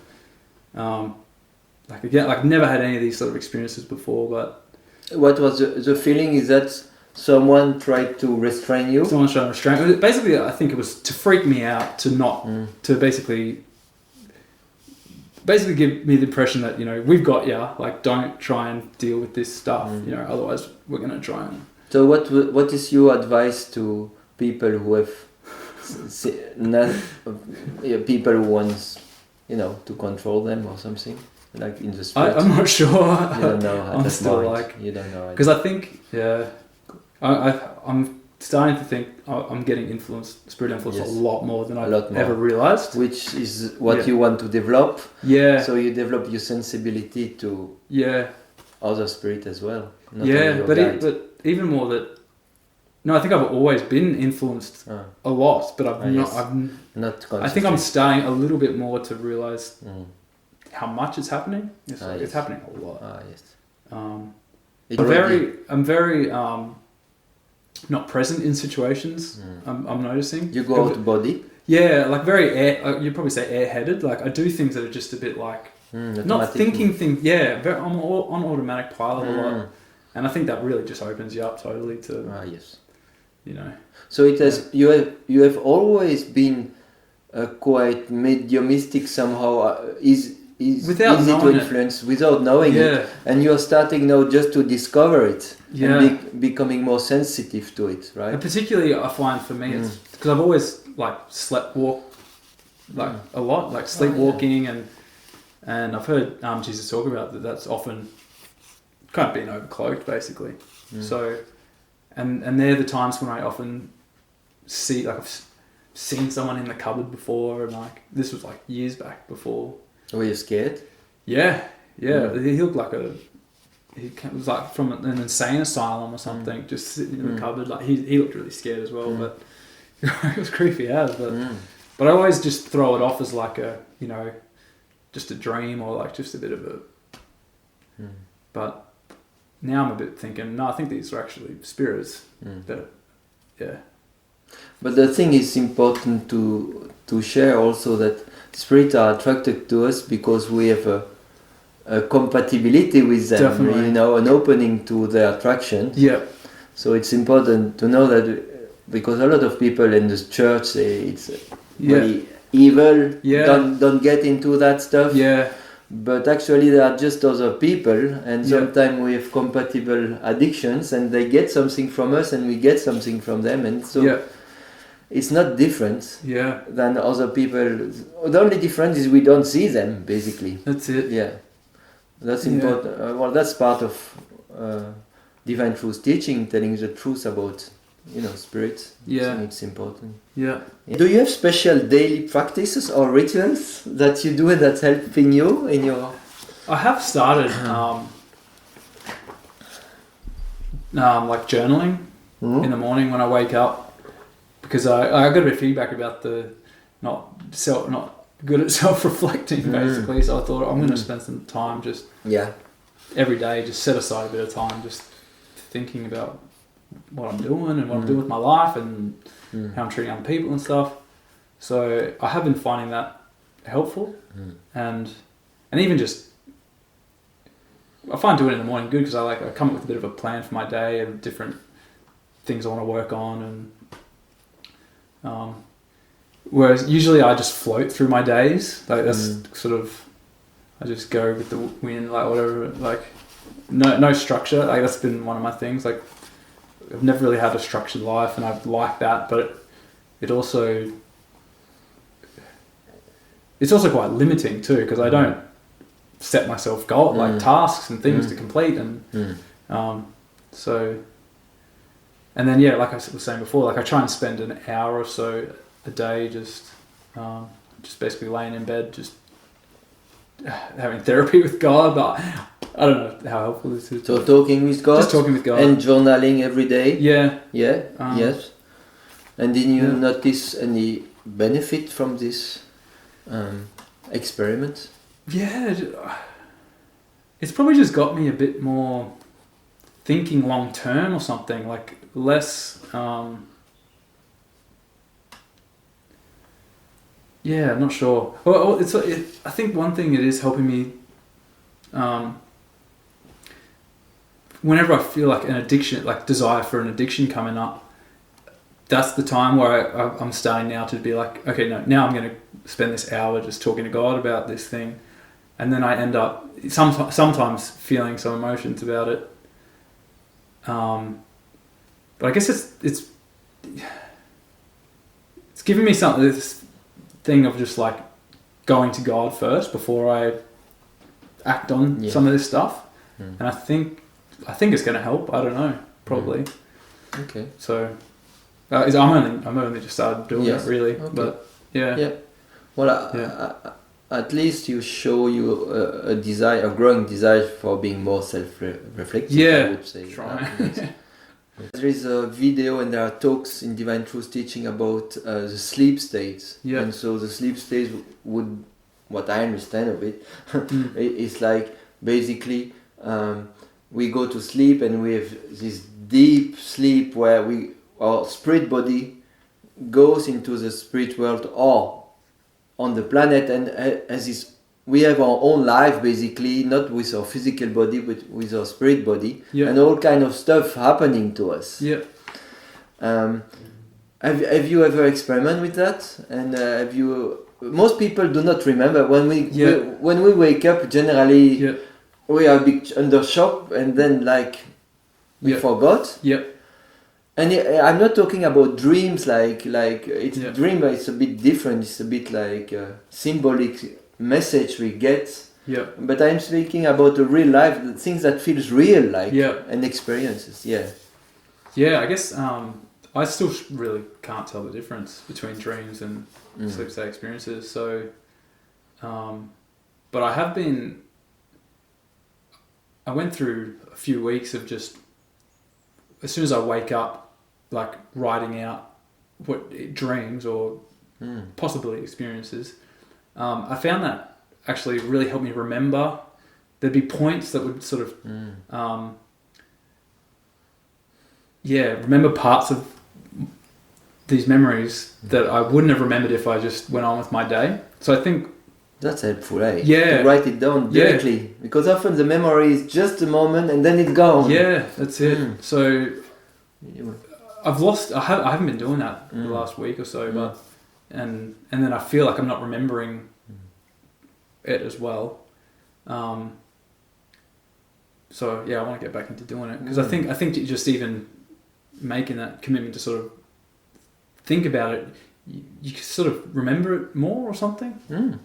like again, like never had any of these sort of experiences before. But what was the feeling? Is that someone tried to restrain you? Someone's trying to restrain. Basically, I think it was to freak me out, to not, to basically give me the impression that, you know, we've got you. Like, don't try and deal with this stuff. You know, otherwise we're gonna try and. So what is your advice to people who have people who want, you know, to control them or something, like in the spirit? I'm not sure. You don't know. I'm still like, you don't know. Because I think I'm starting to think I'm getting spirit influence a lot more than I've ever realized. Which is what you want to develop. Yeah. So you develop your sensibility to other spirit as well. Not but even more that. No, I think I've always been influenced a lot, but I'm not. I think I'm starting a little bit more to realize how much it's happening. It's happening a lot. Yes. I'm very not present in situations. I'm noticing. You go out of body. Yeah, like very you'd probably say airheaded. Like I do things that are just a bit like not thinking things. Yeah, I'm on automatic pilot a lot, and I think that really just opens you up totally to. Yes. You know. So it has. You have always been quite mediumistic somehow. Is without easy to influence without knowing it, and you are starting now just to discover it and becoming more sensitive to it, right? And particularly, I find for me, it's because I've always like sleepwalk, like a lot, like sleepwalking, and I've heard Jesus talk about that. That's often kind of being overcloaked, basically. So, and they're the times when I often see, like, I've seen someone in the cupboard before, and like this was like years back before. Were you scared? Yeah. He looked like he was like from an insane asylum or something, just sitting in the cupboard. Like he looked really scared as well, but it was creepy as. But I always just throw it off as like a, you know, just a dream or like just a bit of a. But now I'm a bit thinking, no, I think these are actually spirits. But the thing is important to share also that spirits are attracted to us because we have a compatibility with them. Definitely. You know, an opening to their attraction. Yeah. So it's important to know that because a lot of people in the church say it's really evil. Don't get into that stuff. Yeah. But actually, they are just other people, and sometimes we have compatible addictions, and they get something from us, and we get something from them, and so it's not different than other people. The only difference is we don't see them, basically. That's it. Yeah, that's important. Well, that's part of Divine Truth teaching, telling the truth about, you know, spirits. Yeah, so it's important. Yeah. Do you have special daily practices or rituals that you do that's helping you in your? I have started like journaling in the morning when I wake up, because I got a bit of feedback about the not good at self-reflecting basically. So I thought I'm going to spend some time just every day, just set aside a bit of time just thinking about what I'm doing and what I'm doing with my life and how I'm treating other people and stuff. So I have been finding that helpful, and even just I find doing it in the morning good because I come up with a bit of a plan for my day and different things I want to work on, Whereas usually I just float through my days. Like that's sort of, I just go with the wind, like whatever. Like no structure. Like that's been one of my things. Like I've never really had a structured life, and I've liked that. But it's also quite limiting too, because I don't set myself goals like tasks and things to complete, and so. And then like I was saying before, like I try and spend an hour or so a day just basically laying in bed, just having therapy with God. But I don't know how helpful this is. So talking with God? Just talking with God. And journaling every day? Yeah. Yeah, yes. And did you notice any benefit from this experiment? Yeah. It's probably just got me a bit more thinking long term or something, like less I'm not sure. Well, I think one thing it is helping me whenever I feel like an addiction, like desire for an addiction coming up, that's the time where I'm starting now to be like, okay, no, now I'm going to spend this hour just talking to God about this thing, and then I end up sometimes feeling some emotions about it. But I guess it's giving me something, this thing of just like going to God first before I act on some of this stuff, and I think it's going to help. I don't know, probably. Okay. So I'm only just started doing it really, but yeah. Well, at least you show a growing desire for being more self-reflective. Yeah, I would say. Try. There is a video and there are talks in Divine Truth teaching about the sleep states. Yeah. And so the sleep states would, what I understand of it, it's like basically we go to sleep and we have this deep sleep where our spirit body goes into the spirit world or on the planet, and as this, we have our own life basically, not with our physical body but with our spirit body, and all kind of stuff happening to us. Have you ever experimented with that? And have you? Most people do not remember when we wake up. Generally, we are a bit under shock, and then we forgot. And I'm not talking about dreams like it's a dream, but it's a bit different. It's a bit like a symbolic message we get. But I'm speaking about the real life, the things that feels real, and experiences. I guess I still really can't tell the difference between dreams and sleep state experiences. So, but I went through a few weeks of just, as soon as I wake up, like writing out what dreams or possibly experiences. I found that actually really helped me remember. There'd be points that would sort of, remember parts of these memories that I wouldn't have remembered if I just went on with my day. So I think that's helpful, eh? Yeah. To write it down directly, because often the memory is just a moment and then it's gone. Yeah, that's it. So I haven't been doing that the last week or so, but and then I feel like I'm not remembering it as well. So I want to get back into doing it, because I think just even making that commitment to sort of think about it, you can sort of remember it more or something. And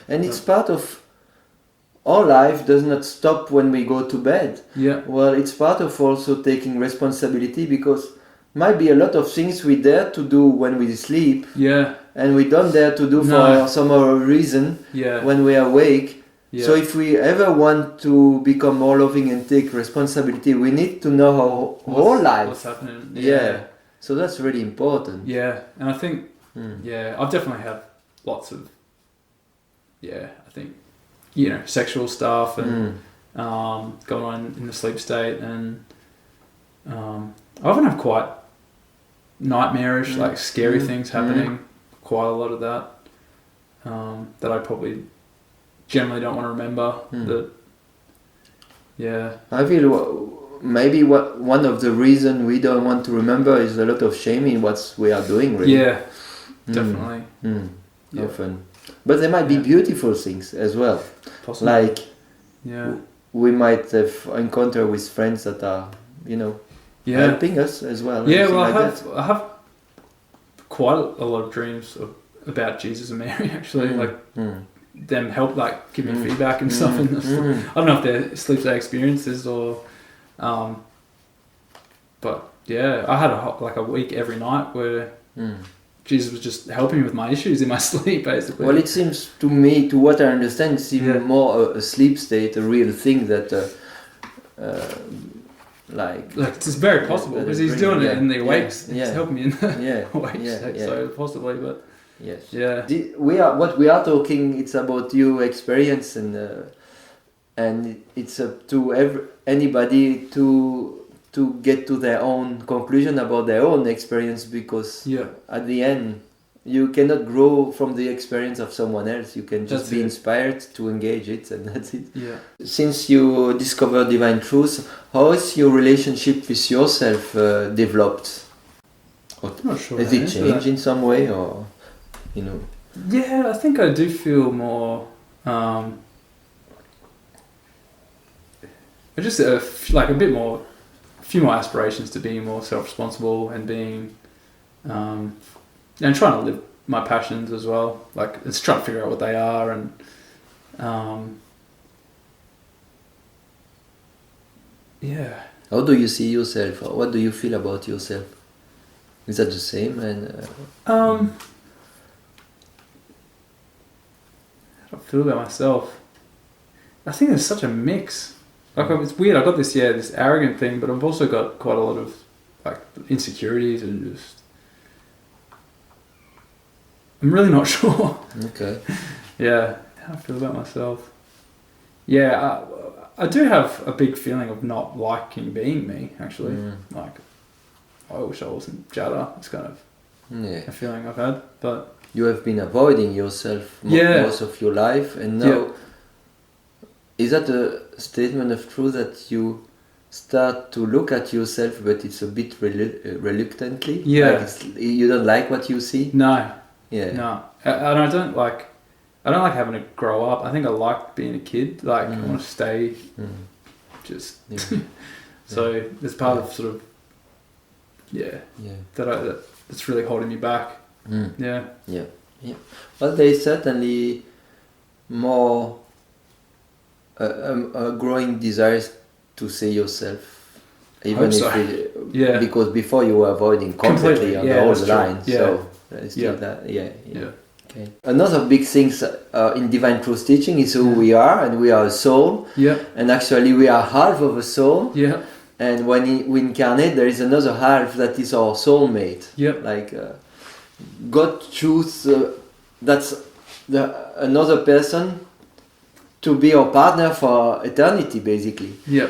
it's part of our life. Does not stop when we go to bed. Well, it's part of also taking responsibility, because might be a lot of things we dare to do when we sleep, and we don't dare to do for some other reason when we are awake. So if we ever want to become more loving and take responsibility, we need to know our whole life. What's happening. So that's really important. And I think I've definitely had lots of I think sexual stuff and going on in the sleep state, and I often have quite nightmarish, like scary things happening. Quite a lot of that that I probably generally don't want to remember. I feel maybe one of the reasons we don't want to remember is a lot of shame in what we are doing, really. Yeah, definitely. Yeah. Often. But there might be beautiful things as well. Possibly. Like, yeah, we might have encounter with friends that are, helping us as well. Yeah, well, like I have quite a lot of dreams about Jesus and Mary, actually. Them help, like, give me feedback and stuff. And I don't know if they're sleep-day experiences or... but, yeah, I had a week every night where Jesus was just helping me with my issues in my sleep, basically. Well, it seems to me, to what I understand, it's even more a sleep state, a real thing that... it's very possible because he's doing it in the awakes. He's helping me in the awakes state, so possibly, but... Yes. Yeah. What we are talking. It's about your experience, and it's up to anybody to get to their own conclusion about their own experience. Because at the end, you cannot grow from the experience of someone else. You can just be inspired to engage it, and that's it. Yeah. Since you discovered divine truth, how is your relationship with yourself developed? I'm not sure. Has it changed in some way, or? Yeah, I think I do feel more just a few more aspirations to being more self-responsible and being and trying to live my passions as well. Like, it's trying to figure out what they are, and how do you see yourself? What do you feel about yourself? Is that the same? And I feel about myself. I think there's such a mix. Like, it's weird. I got this arrogant thing, but I've also got quite a lot of insecurities and just. I'm really not sure. Okay. Yeah, how I feel about myself. Yeah, I do have a big feeling of not liking being me. Actually, like, I wish I wasn't Jadda. It's kind of a feeling I've had, but. You have been avoiding yourself most of your life, and now is that a statement of truth that you start to look at yourself, but it's a bit reluctantly? Yeah. Like you don't like what you see? No. Yeah. No. And I don't like having to grow up. I think I like being a kid. Like, I want to stay just... So there's part of sort of... that's really holding me back. Yeah. Well, there is certainly more a growing desire to see yourself, even if because before you were avoiding completely on the whole line. So still that. Okay. Another big thing in divine truth teaching is who we are, and we are a soul. Yeah. And actually, we are half of a soul. Yeah. And when we incarnate, there is another half that is our soulmate. Yeah. Like. God choose that's another person to be our partner for eternity, basically. Yeah.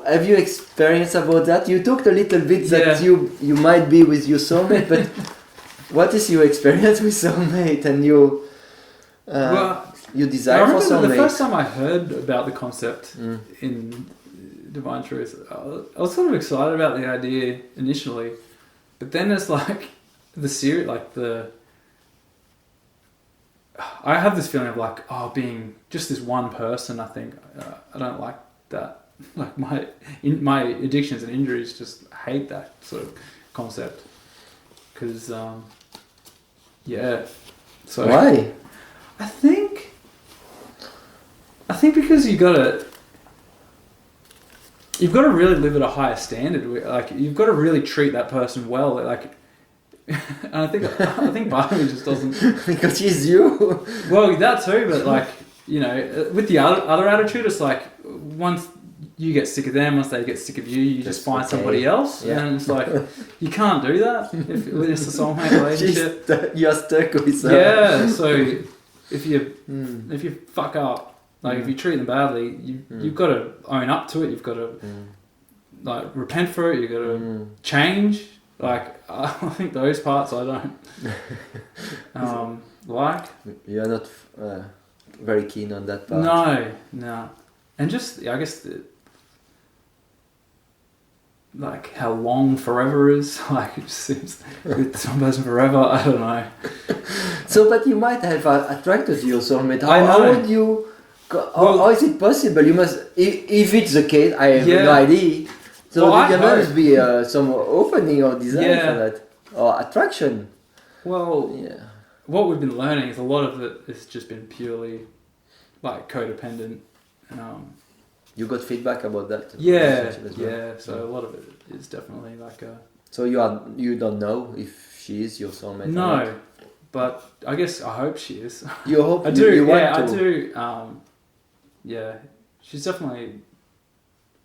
Have you experienced about that? You talked a little bit that you might be with your soulmate, but what is your experience with soulmate and your desire for soulmate? The first time I heard about the concept in Divine Truth, I was sort of excited about the idea initially, but then it's like the series, I have this feeling of being just this one person. I think I don't like that. Like, my addictions and injuries just hate that sort of concept. Because so why? I think because you've got to really live at a higher standard. Like, you've got to really treat that person well. Like. And I think part of me just doesn't, because she's you. Well, that too, but with the other attitude, it's like once you get sick of them, once they get sick of you, you just find somebody else, and it's like you can't do that if it's a soulmate relationship. You're stuck with her. Yeah, so if you fuck up, if you treat them badly, you've got to own up to it. You've got to repent for it. You've got to change. I think those parts I don't like. You're not very keen on that part. No. And just, I guess, like how long forever is. Like it just seems with some person forever. I don't know. So, but you might have attracted your soulmate. I know. How would you? How is it possible? You must, if it's the case, I have no idea. So there must be some opening or design for that, or attraction. Well, what we've been learning is a lot of it has just been purely like codependent. You got feedback about that? So a lot of it is definitely like a... So you don't know if she is your soulmate? No, but I guess I hope she is. You hope? I do. You want I to. do. She's definitely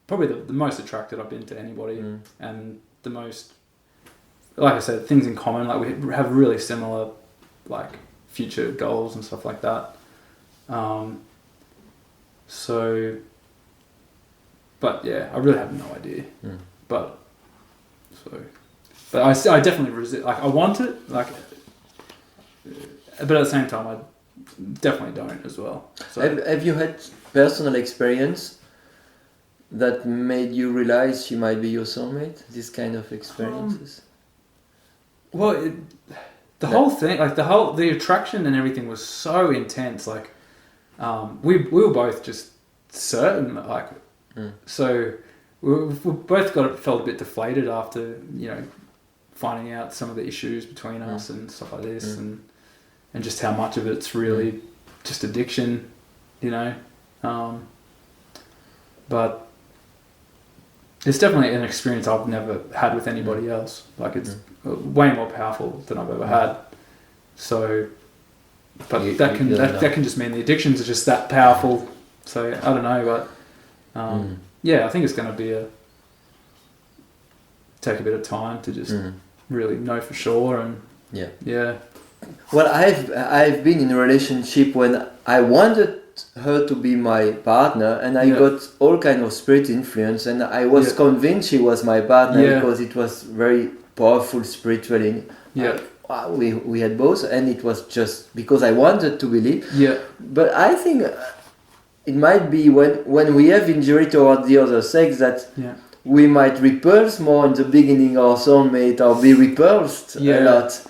probably the most attracted I've been to anybody, and the most, like I said, things in common. Like we have really similar, like future goals and stuff like that. So. But yeah, I really have no idea. But I definitely resist. Like I want it, like, but at the same time, I definitely don't as well. So have you had personal experience that made you realize she might be your soulmate? This kind of experiences. The whole thing, like the attraction and everything was so intense. Like, we were both just certain, like. So we both felt a bit deflated after, finding out some of the issues between us and stuff like this, and just how much of it's really just addiction, but it's definitely an experience I've never had with anybody else. Like it's way more powerful than I've ever had. So, but that can just mean the addictions are just that powerful. So I don't know, but. I think it's going to take a bit of time to just really know for sure, and Well, I've been in a relationship when I wanted her to be my partner, and I got all kind of spirit influence, and I was convinced she was my partner because it was very powerful spiritually. We had both, and it was just because I wanted to believe. But I think. It might be when we have injury toward the other sex that we might repulse more in the beginning our soulmate, or be repulsed a lot.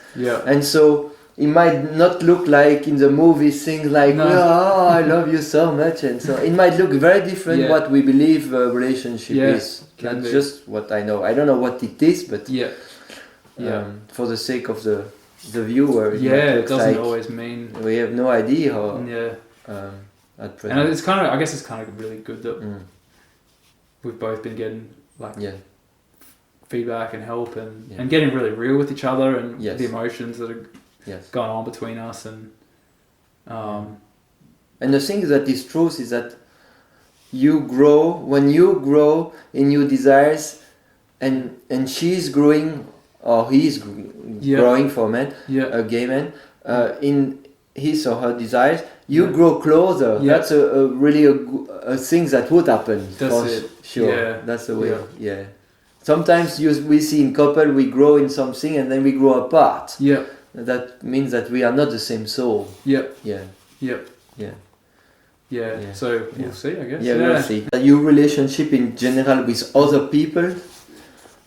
And so it might not look like in the movies things like, oh, I love you so much. And so it might look very different what we believe a relationship is. That's just what I know. I don't know what it is, but for the sake of the viewer, it doesn't always mean... We have no idea how... and it's kind of, I guess it's kind of really good that we've both been getting like feedback and help and getting really real with each other and the emotions that are going on between us, and the thing that is truth is that when you grow in your desires, and she's growing, or he's growing for man, a gay man, in his or her desires, you grow closer. That's a really a thing that would happen. Sure. That's the way. Sometimes we see in couple we grow in something and then we grow apart. That means that we are not the same soul. So we'll see, I guess. We'll see. Your relationship in general with other people,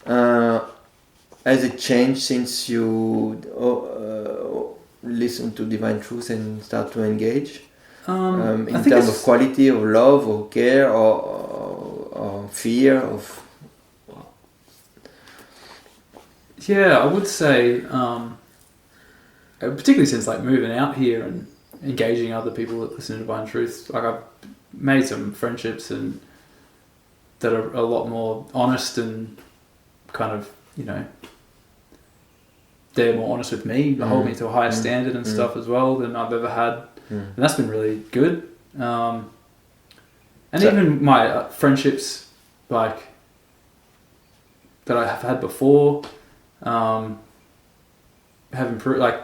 has it changed since you listen to Divine Truth and start to engage? In terms of quality of love or care or fear of... I would say, particularly since like moving out here and engaging other people that listen to Divine Truth, like I've made some friendships and that are a lot more honest and kind of, they're more honest with me, hold me to a higher standard and stuff as well than I've ever had. And that's been really good. And even my friendships, like, that I have had before, have improved. Like,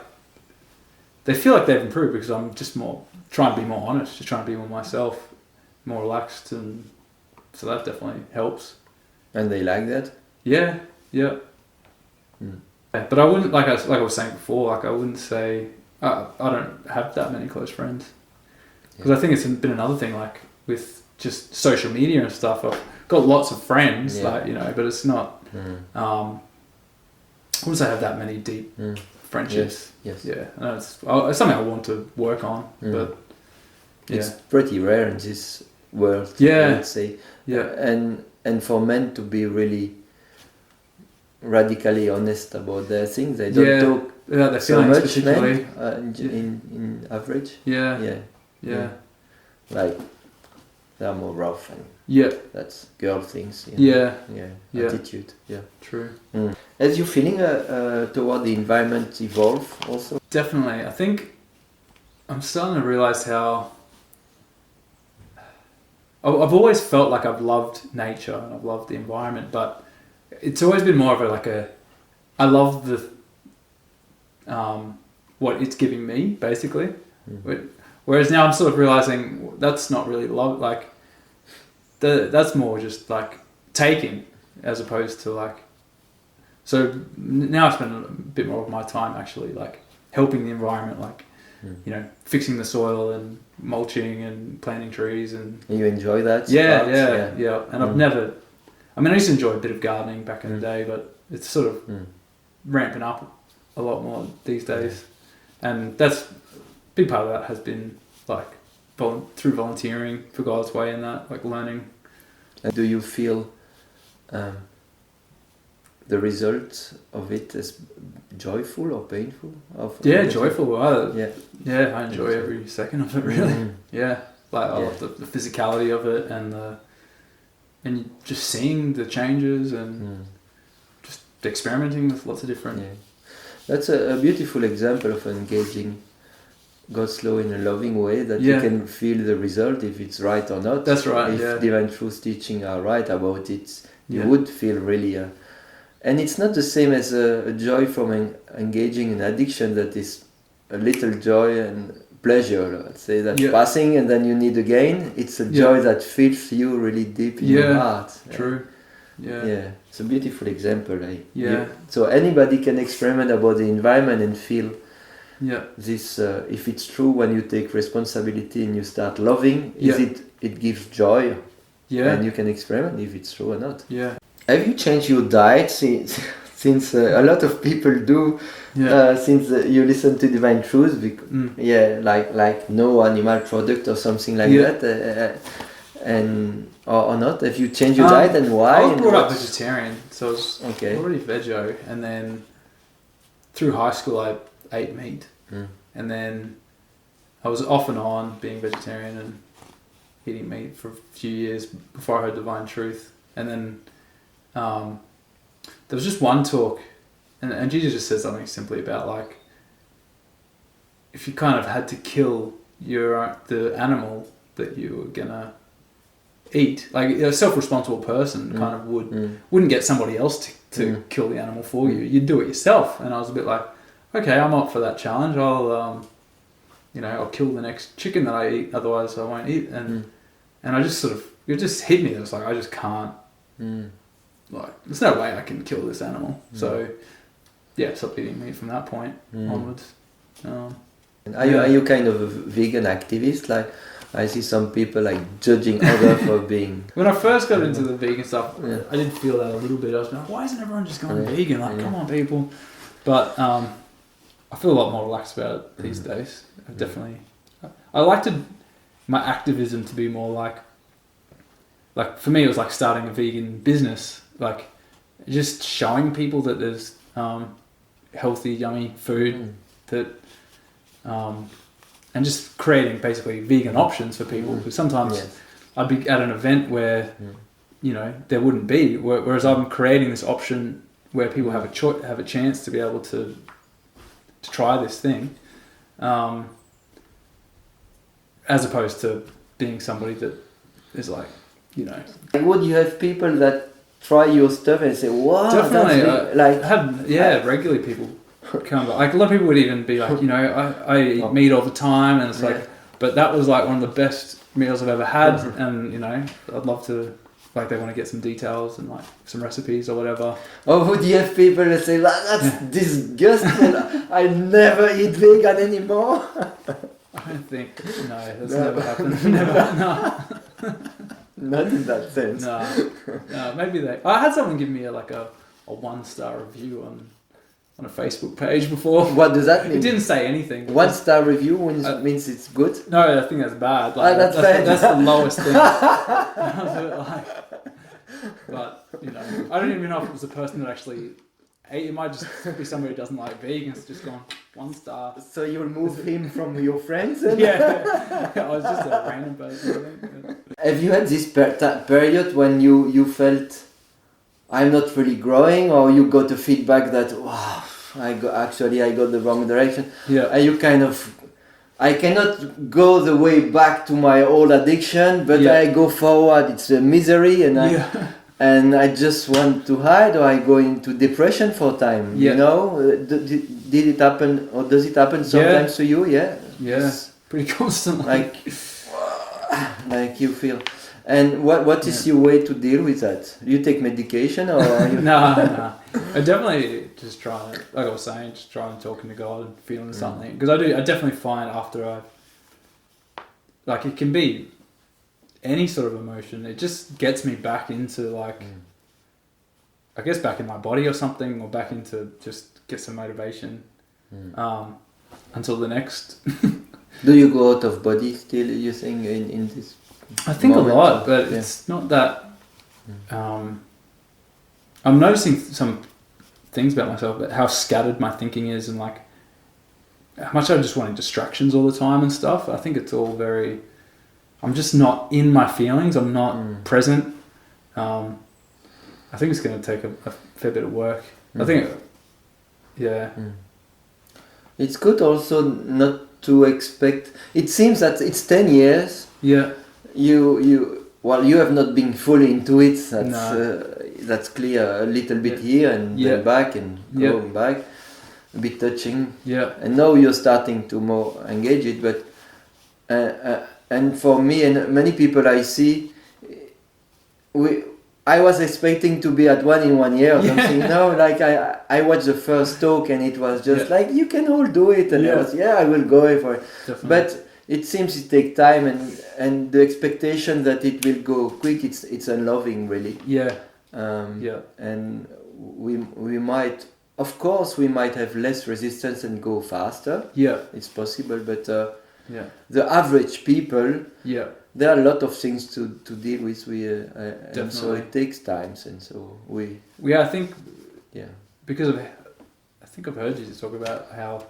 they feel like they've improved because I'm just trying to be more honest, just trying to be more myself, more relaxed, and so that definitely helps. And they like that? Yeah. But I wouldn't, like I was saying before, like I wouldn't say I don't have that many close friends, because I think it's been another thing, like with just social media and stuff. I've got lots of friends, but it's not. I wouldn't say I have that many deep friendships. Yes. Yeah, and it's something I want to work on, but it's pretty rare in this world. Yeah. Let's say. Yeah. And for men to be really radically honest about their things, they don't talk their so feelings much, particularly. men, in average. Yeah. Like they're more rough and that's girl things. Attitude. Yeah. True. As you feeling toward the environment evolve also? Definitely. I think I'm starting to realize how I've always felt like I've loved nature and I've loved the environment, but it's always been more of I love the what it's giving me basically. Whereas now I'm sort of realizing that's not really love. Like that's more just like taking, as opposed to like. So now I spend a bit more of my time actually like helping the environment, like fixing the soil and mulching and planting trees and. You enjoy that? Yeah. And I've never. I mean, I used to enjoy a bit of gardening back in the day, but it's sort of ramping up a lot more these days, and that's a big part of that has been like through volunteering for God's Way and that, like learning. And do you feel the result of it as joyful or painful? Joyful. I enjoy every second of it, really. I love the physicality of it and just seeing the changes and just experimenting with lots of different. Yeah. That's a beautiful example of engaging God's law in a loving way that you can feel the result if it's right or not. That's right. If Divine Truth teaching are right about it, you would feel really. And it's not the same as a joy from engaging in addiction that is a little joy and pleasure, let's say, that's passing and then you need again. It's a joy that fills you really deep in your heart. True. Yeah, it's a beautiful example. So anybody can experiment about the environment and feel this, if it's true when you take responsibility and you start loving, it gives joy. And you can experiment if it's true or not. Have you changed your diet since a lot of people do since you listen to Divine Truth? Like no animal product or something like that, and or not? Have you changed your diet and why? I was brought up vegetarian, so I was already veggie, and then through high school I ate meat, and then I was off and on being vegetarian and eating meat for a few years before I heard Divine Truth, and then there was just one talk, and Jesus just said something simply about like, if you kind of had to kill the animal that you were gonna eat, like a self-responsible person kind of wouldn't get somebody else to kill the animal for you. You'd do it yourself. And I was a bit like, okay, I'm up for that challenge. I'll I'll kill the next chicken that I eat, otherwise I won't eat. And I just sort of, it just hit me. It was like, I just can't. Like, there's no way I can kill this animal. So, stopped eating meat from that point onwards. Are you kind of a vegan activist? Like, I see some people like judging others for being. When I first got into the vegan stuff, I did feel that a little bit. I was like, why isn't everyone just going vegan? Like, come on, people. But I feel a lot more relaxed about it these days. I definitely. I like my activism to be more like for me, it was like starting a vegan business. Like, just showing people that there's healthy, yummy food that. And just creating basically vegan options for people, because sometimes I'd be at an event where there wouldn't be, whereas I'm creating this option where people have a chance to be able to try this thing, as opposed to being somebody that is like Would you have people that try your stuff and say, "Wow, definitely," like regularly people. Come back. Like a lot of people would even be like, I eat meat all the time, and it's like, but that was like one of the best meals I've ever had, and I'd love to, like, they want to get some details and like some recipes or whatever. Or would you have people that say, that's disgusting, I never eat vegan anymore? I don't think, that's never happened. Never, no. Not in that sense. No, maybe I had someone give me a a 1-star review on a Facebook page before. What does that mean? It didn't say anything. 1-star review means it's good? No, I think that's bad. Like, that's bad. That's the lowest thing. I was a bit like, but, you know, I don't even know if it was a person that actually ate. It might just be somebody who doesn't like vegans, just gone 1 star. So you'll move him from your friends? And Yeah. I was just a random person, I think. Have you had this period when you felt I'm not really growing, or you got a feedback that wow, I got the wrong direction? Yeah. Are you kind of, I cannot go the way back to my old addiction, but Yeah. I go forward. It's a misery, and and I just want to hide, or I go into depression for time. Yeah. You know, did it happen, or does it happen sometimes to you? Yeah. Yeah. Pretty constantly. Like you feel. And what is your way to deal with that? You take medication, or No. I definitely just try, like I was saying, just try and talking to God and feeling something. Because I definitely find after like it can be any sort of emotion, it just gets me back into like, I guess back in my body or something, or back into just get some motivation until the next. Do you go out of body still, you think, in this? I think moment? a lot, but it's not that. I'm noticing some things about myself, but how scattered my thinking is, and like how much I just want distractions all the time and stuff. I think it's all very. I'm just not in my feelings. I'm not present. I think it's going to take a fair bit of work. I think, It's good also not to expect. It seems that it's 10 years. Yeah. You have not been fully into it. No. That's clear. A little bit here and then back and going back, a bit touching. Yeah. And now you're starting to more engage it. But and for me and many people I see, I was expecting to be at 1 in 1 year or something. No, like I watched the first talk and it was just like, you can all do it, and I was I will go for it. Definitely. But it seems it takes time, and the expectation that it will go quick, it's unloving really. Yeah. And we might, of course, we might have less resistance and go faster. Yeah. It's possible, but the average people. Yeah. There are a lot of things to deal with, and so Definitely. it takes time, and so we. Yeah, I think. Yeah. Because of, I think I've heard you talk about how.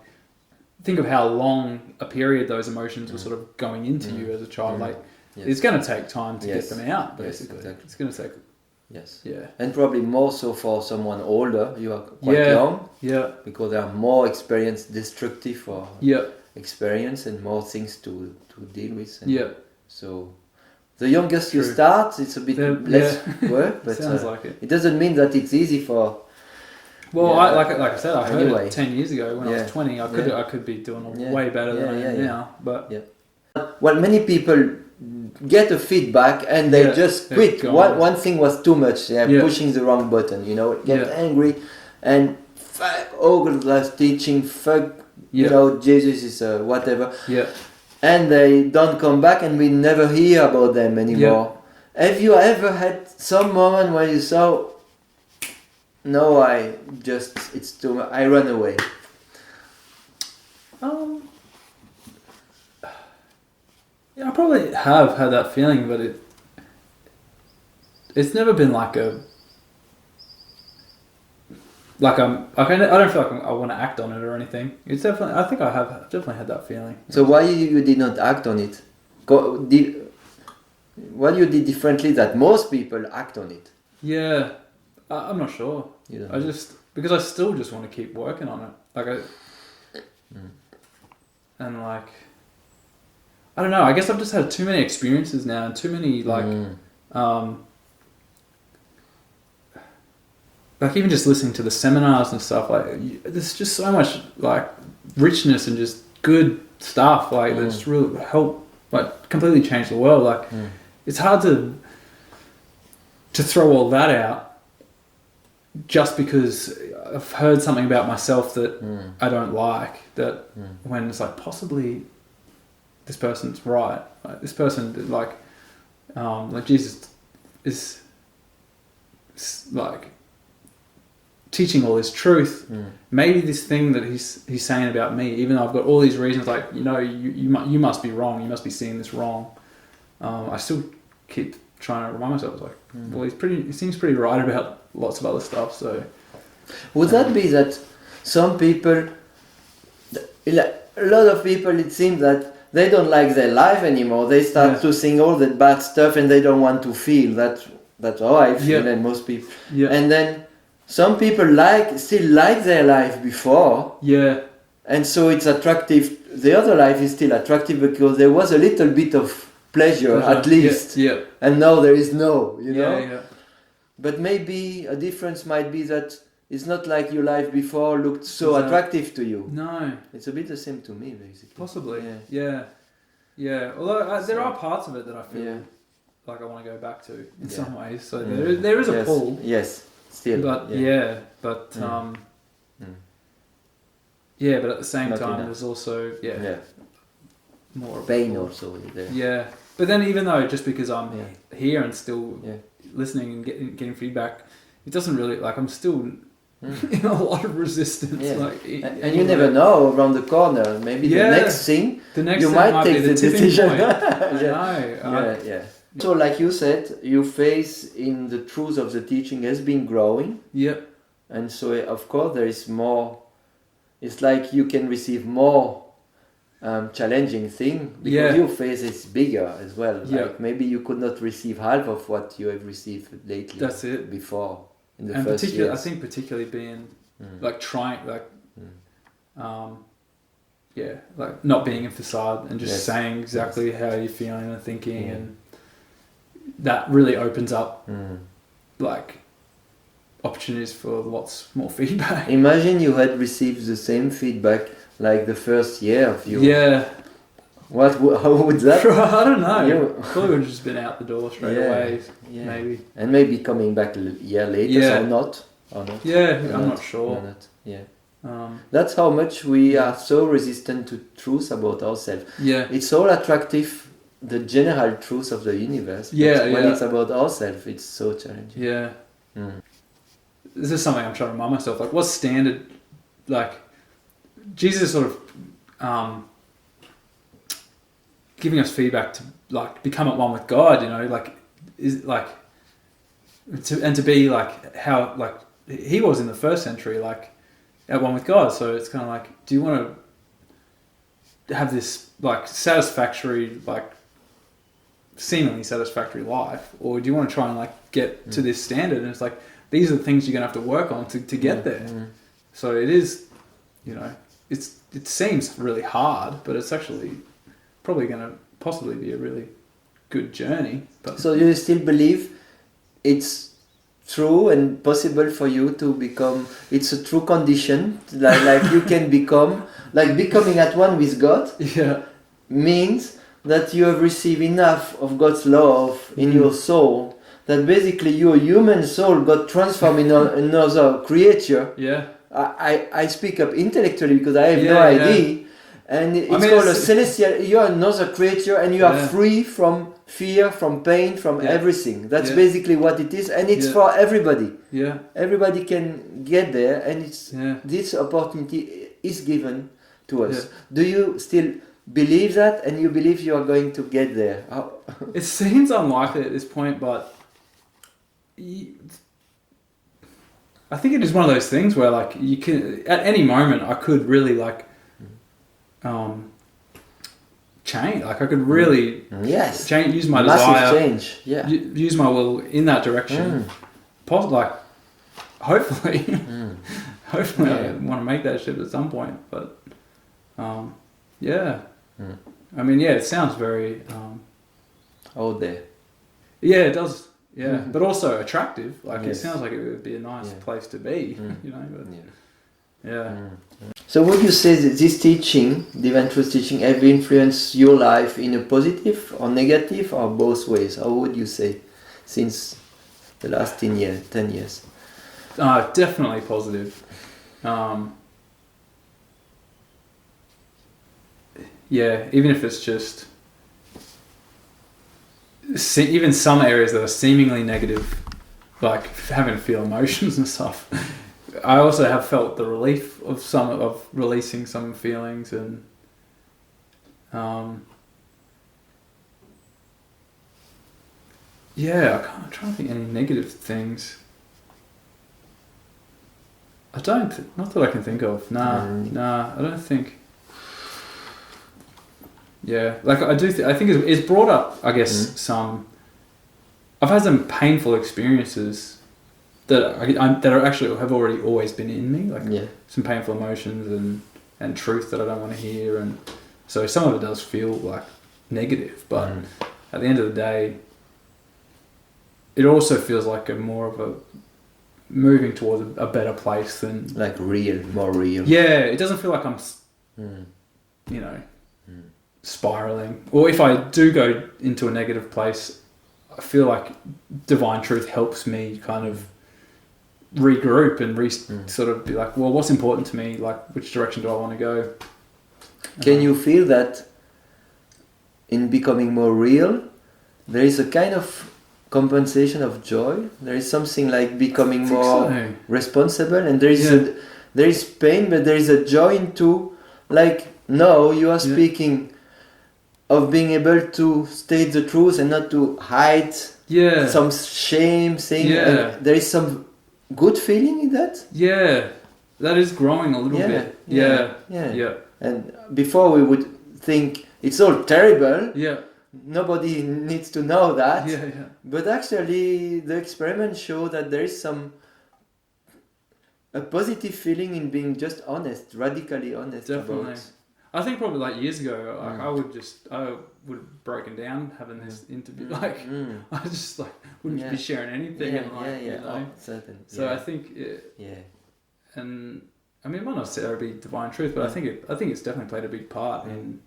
Think of how long a period those emotions were sort of going into you as a child. Like, it's going to take time to get them out. Basically, exactly. It's going to take. Yes. Yeah. And probably more so for someone older. You are quite young. Yeah. Because there are more experience, destructive or experience, and more things to deal with. And so, the youngest you start, it's a bit less work, but sounds like it. It doesn't mean that it's easy for. Well, like I said, I heard it 10 years ago when I was 20. I could be doing way better than I am now. But well, many people get a feedback and they just quit. One thing was too much. They're pushing the wrong button. Get angry and fuck all that teaching. Fuck, Jesus is whatever. Yeah. And they don't come back, and we never hear about them anymore. Have you ever had some moment where you saw, no, it's too much, I run away? Yeah, I probably have had that feeling, but it's never been like a. Like I don't feel like I want to act on it or anything. It's definitely. I think I have definitely had that feeling. So why you did not act on it? What you did differently that most people act on it? Yeah, I'm not sure. Because I still just want to keep working on it. And like, I don't know. I guess I've just had too many experiences now, and too many like even just listening to the seminars and stuff, like there's just so much like richness and just good stuff like that's really help, like completely change the world. Like it's hard to throw all that out just because I've heard something about myself that I don't like, that when it's like possibly this person's right, like this person like Jesus is like teaching all this truth. Maybe this thing that he's saying about me, even though I've got all these reasons, like, you know, you must be wrong, you must be seeing this wrong. I still keep trying to remind myself, like, well, he seems pretty right about lots of other stuff. So, would that be that some people, a lot of people, it seems that they don't like their life anymore. They start to think all that bad stuff, and they don't want to feel. That's how I feel, and most people. Yeah. And then some people still like their life before. Yeah. And so it's attractive. The other life is still attractive because there was a little bit of pleasure at least. Yeah. And now there is no, you know. Yeah. But maybe a difference might be that it's not like your life before looked so attractive to you. No. It's a bit the same to me, basically. Possibly. Yeah. Although there are parts of it that I feel like I want to go back to in some ways. So there is a pull. Yes. Still. But but at the same time there's also more pain also there. Yeah. But then even though just because I'm here and still listening and getting feedback, it doesn't really, like, I'm still in a lot of resistance. Yeah. Like, and you never know around the corner. Maybe the next thing you might take the decision. Yeah. So, like you said, your faith in the truth of the teaching has been growing. Yep. And so, of course, there is more. It's like you can receive more challenging thing because your faith is bigger as well. Like maybe you could not receive half of what you have received lately. That's it. Before in the first years. I think particularly being like trying, like like not being in facade and just saying exactly how you're feeling and thinking, and that really opens up like opportunities for lots more feedback. Imagine you had received the same feedback like the first year of you. Yeah. How would that? I don't know. Probably would have just been out the door straight away. Yeah. Maybe. And maybe coming back a year later or not. Yeah, I'm not sure. Not. Yeah. That's how much we are so resistant to truth about ourselves. Yeah. It's all attractive, the general truth of the universe. But when it's about ourselves, it's so challenging. Yeah. This is something I'm trying to remind myself. Like, what's standard? Like, Jesus sort of giving us feedback to like become at one with God. You know, like is like to be like how like he was in the first century, like at one with God. So it's kind of like, do you want to have this like satisfactory, like seemingly satisfactory life, or do you want to try and like get to this standard? And it's like, these are the things you're gonna have to work on to get there. So it is, you know, it seems really hard, but it's actually probably gonna possibly be a really good journey. But so you still believe it's true and possible for you to become? It's a true condition, like you can become, like becoming at one with God. Yeah, means that you have received enough of God's love in your soul. That basically your human soul got transformed in another creature. Yeah. I speak up intellectually because I have no idea. And it's called a celestial. You're another creature and you are free from fear, from pain, from everything. That's basically what it is. And it's for everybody. Yeah. Everybody can get there, and it's this opportunity is given to us. Do you still believe that, and you believe you are going to get there? It seems unlikely at this point, but I think it is one of those things where like you can, at any moment I could really like change, like I could really change, use my desire, change, use my will in that direction. Like hopefully hopefully I want to make that shift at some point, but I mean it sounds very out there. Yeah, it does. Yeah, but also attractive. Like it sounds like it would be a nice place to be, you know. But, So would you say that this teaching, Divine Truth teaching, have influenced your life in a positive or negative or both ways? How would you say since the last 10 years? Definitely positive. Even if it's just even some areas that are seemingly negative, like having to feel emotions and stuff, I also have felt the relief of releasing some feelings and I'm trying to think any negative things. Not that I can think of. Nah, I don't think. Yeah, like I think it's brought up, I guess, some. I've had some painful experiences that have already always been in me, like some painful emotions and truth that I don't want to hear, and so some of it does feel like negative, but at the end of the day, it also feels like more of a moving towards a better place than like more real. Yeah, it doesn't feel like I'm, spiraling. Or if I do go into a negative place, I feel like divine truth helps me kind of regroup and sort of be like, well, what's important to me? Like, which direction do I want to go? Can you feel that in becoming more real, there is a kind of compensation of joy? There is something like becoming more responsible, and there is pain, but there is a joy into, like, no, you are speaking of being able to state the truth and not to hide some shame thing. And there is some good feeling in that. Yeah, that is growing a little bit. Yeah. And before we would think it's all terrible. Yeah. Nobody needs to know that. Yeah. But actually, the experiments show that there is a positive feeling in being just honest, radically honest. Definitely. I think probably like years ago, like I would have broken down having this interview. Like I just like wouldn't be sharing anything. Certain. So I think and I mean, it might not necessarily be divine truth, but I think it's definitely played a big part in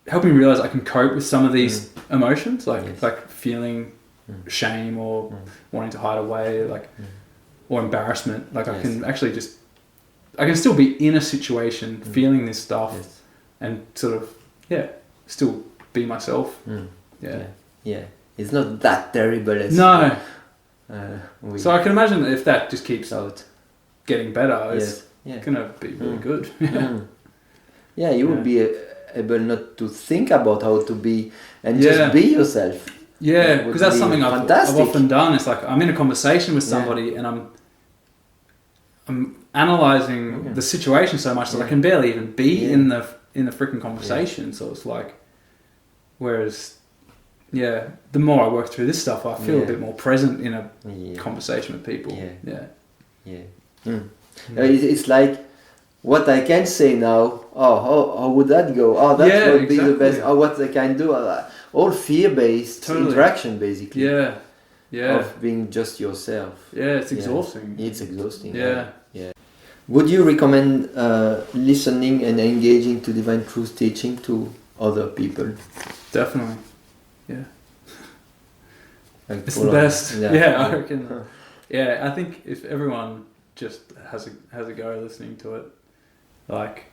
helping me realize I can cope with some of these emotions, like feeling shame or wanting to hide away, like or embarrassment. Like I can actually I can still be in a situation feeling this stuff and sort of still be myself. Yeah. It's not that terrible as so I can imagine that if that just keeps getting better, it's gonna be really good. You will be able not to think about how to be and just be yourself. Yeah, because that's something I've often done. It's like I'm in a conversation with somebody and I'm analysing the situation so much that I can barely even be in the freaking conversation. So it's like, whereas, the more I work through this stuff, I feel a bit more present in a conversation with people. It's like what I can say now. Oh, how would that go? Oh, that would be the best. Oh, what I can do. All fear-based interaction, basically. Of being just yourself. Yeah, it's exhausting. It's exhausting. Yeah. Would you recommend listening and engaging to divine truth teaching to other people? Definitely. Yeah. It's the best. I reckon. I think if everyone just has a go listening to it, like,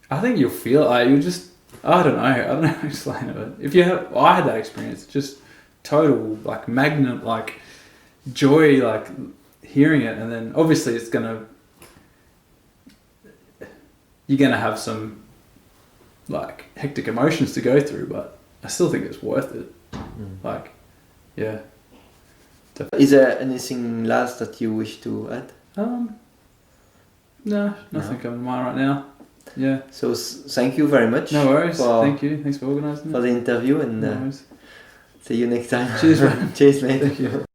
I think you'll feel you just, I don't know how to explain it. If you have, I had that experience, just total like magnet, like joy, like hearing it, and then obviously you're gonna have some like hectic emotions to go through, but I still think it's worth it. Like, definitely. Is there anything last that you wish to add? No, nothing coming to mind right now. Yeah. So thank you very much. No worries. Thank you. Thanks for organising for the interview, and see you next time. Cheers, man. Cheers, mate. Thank you.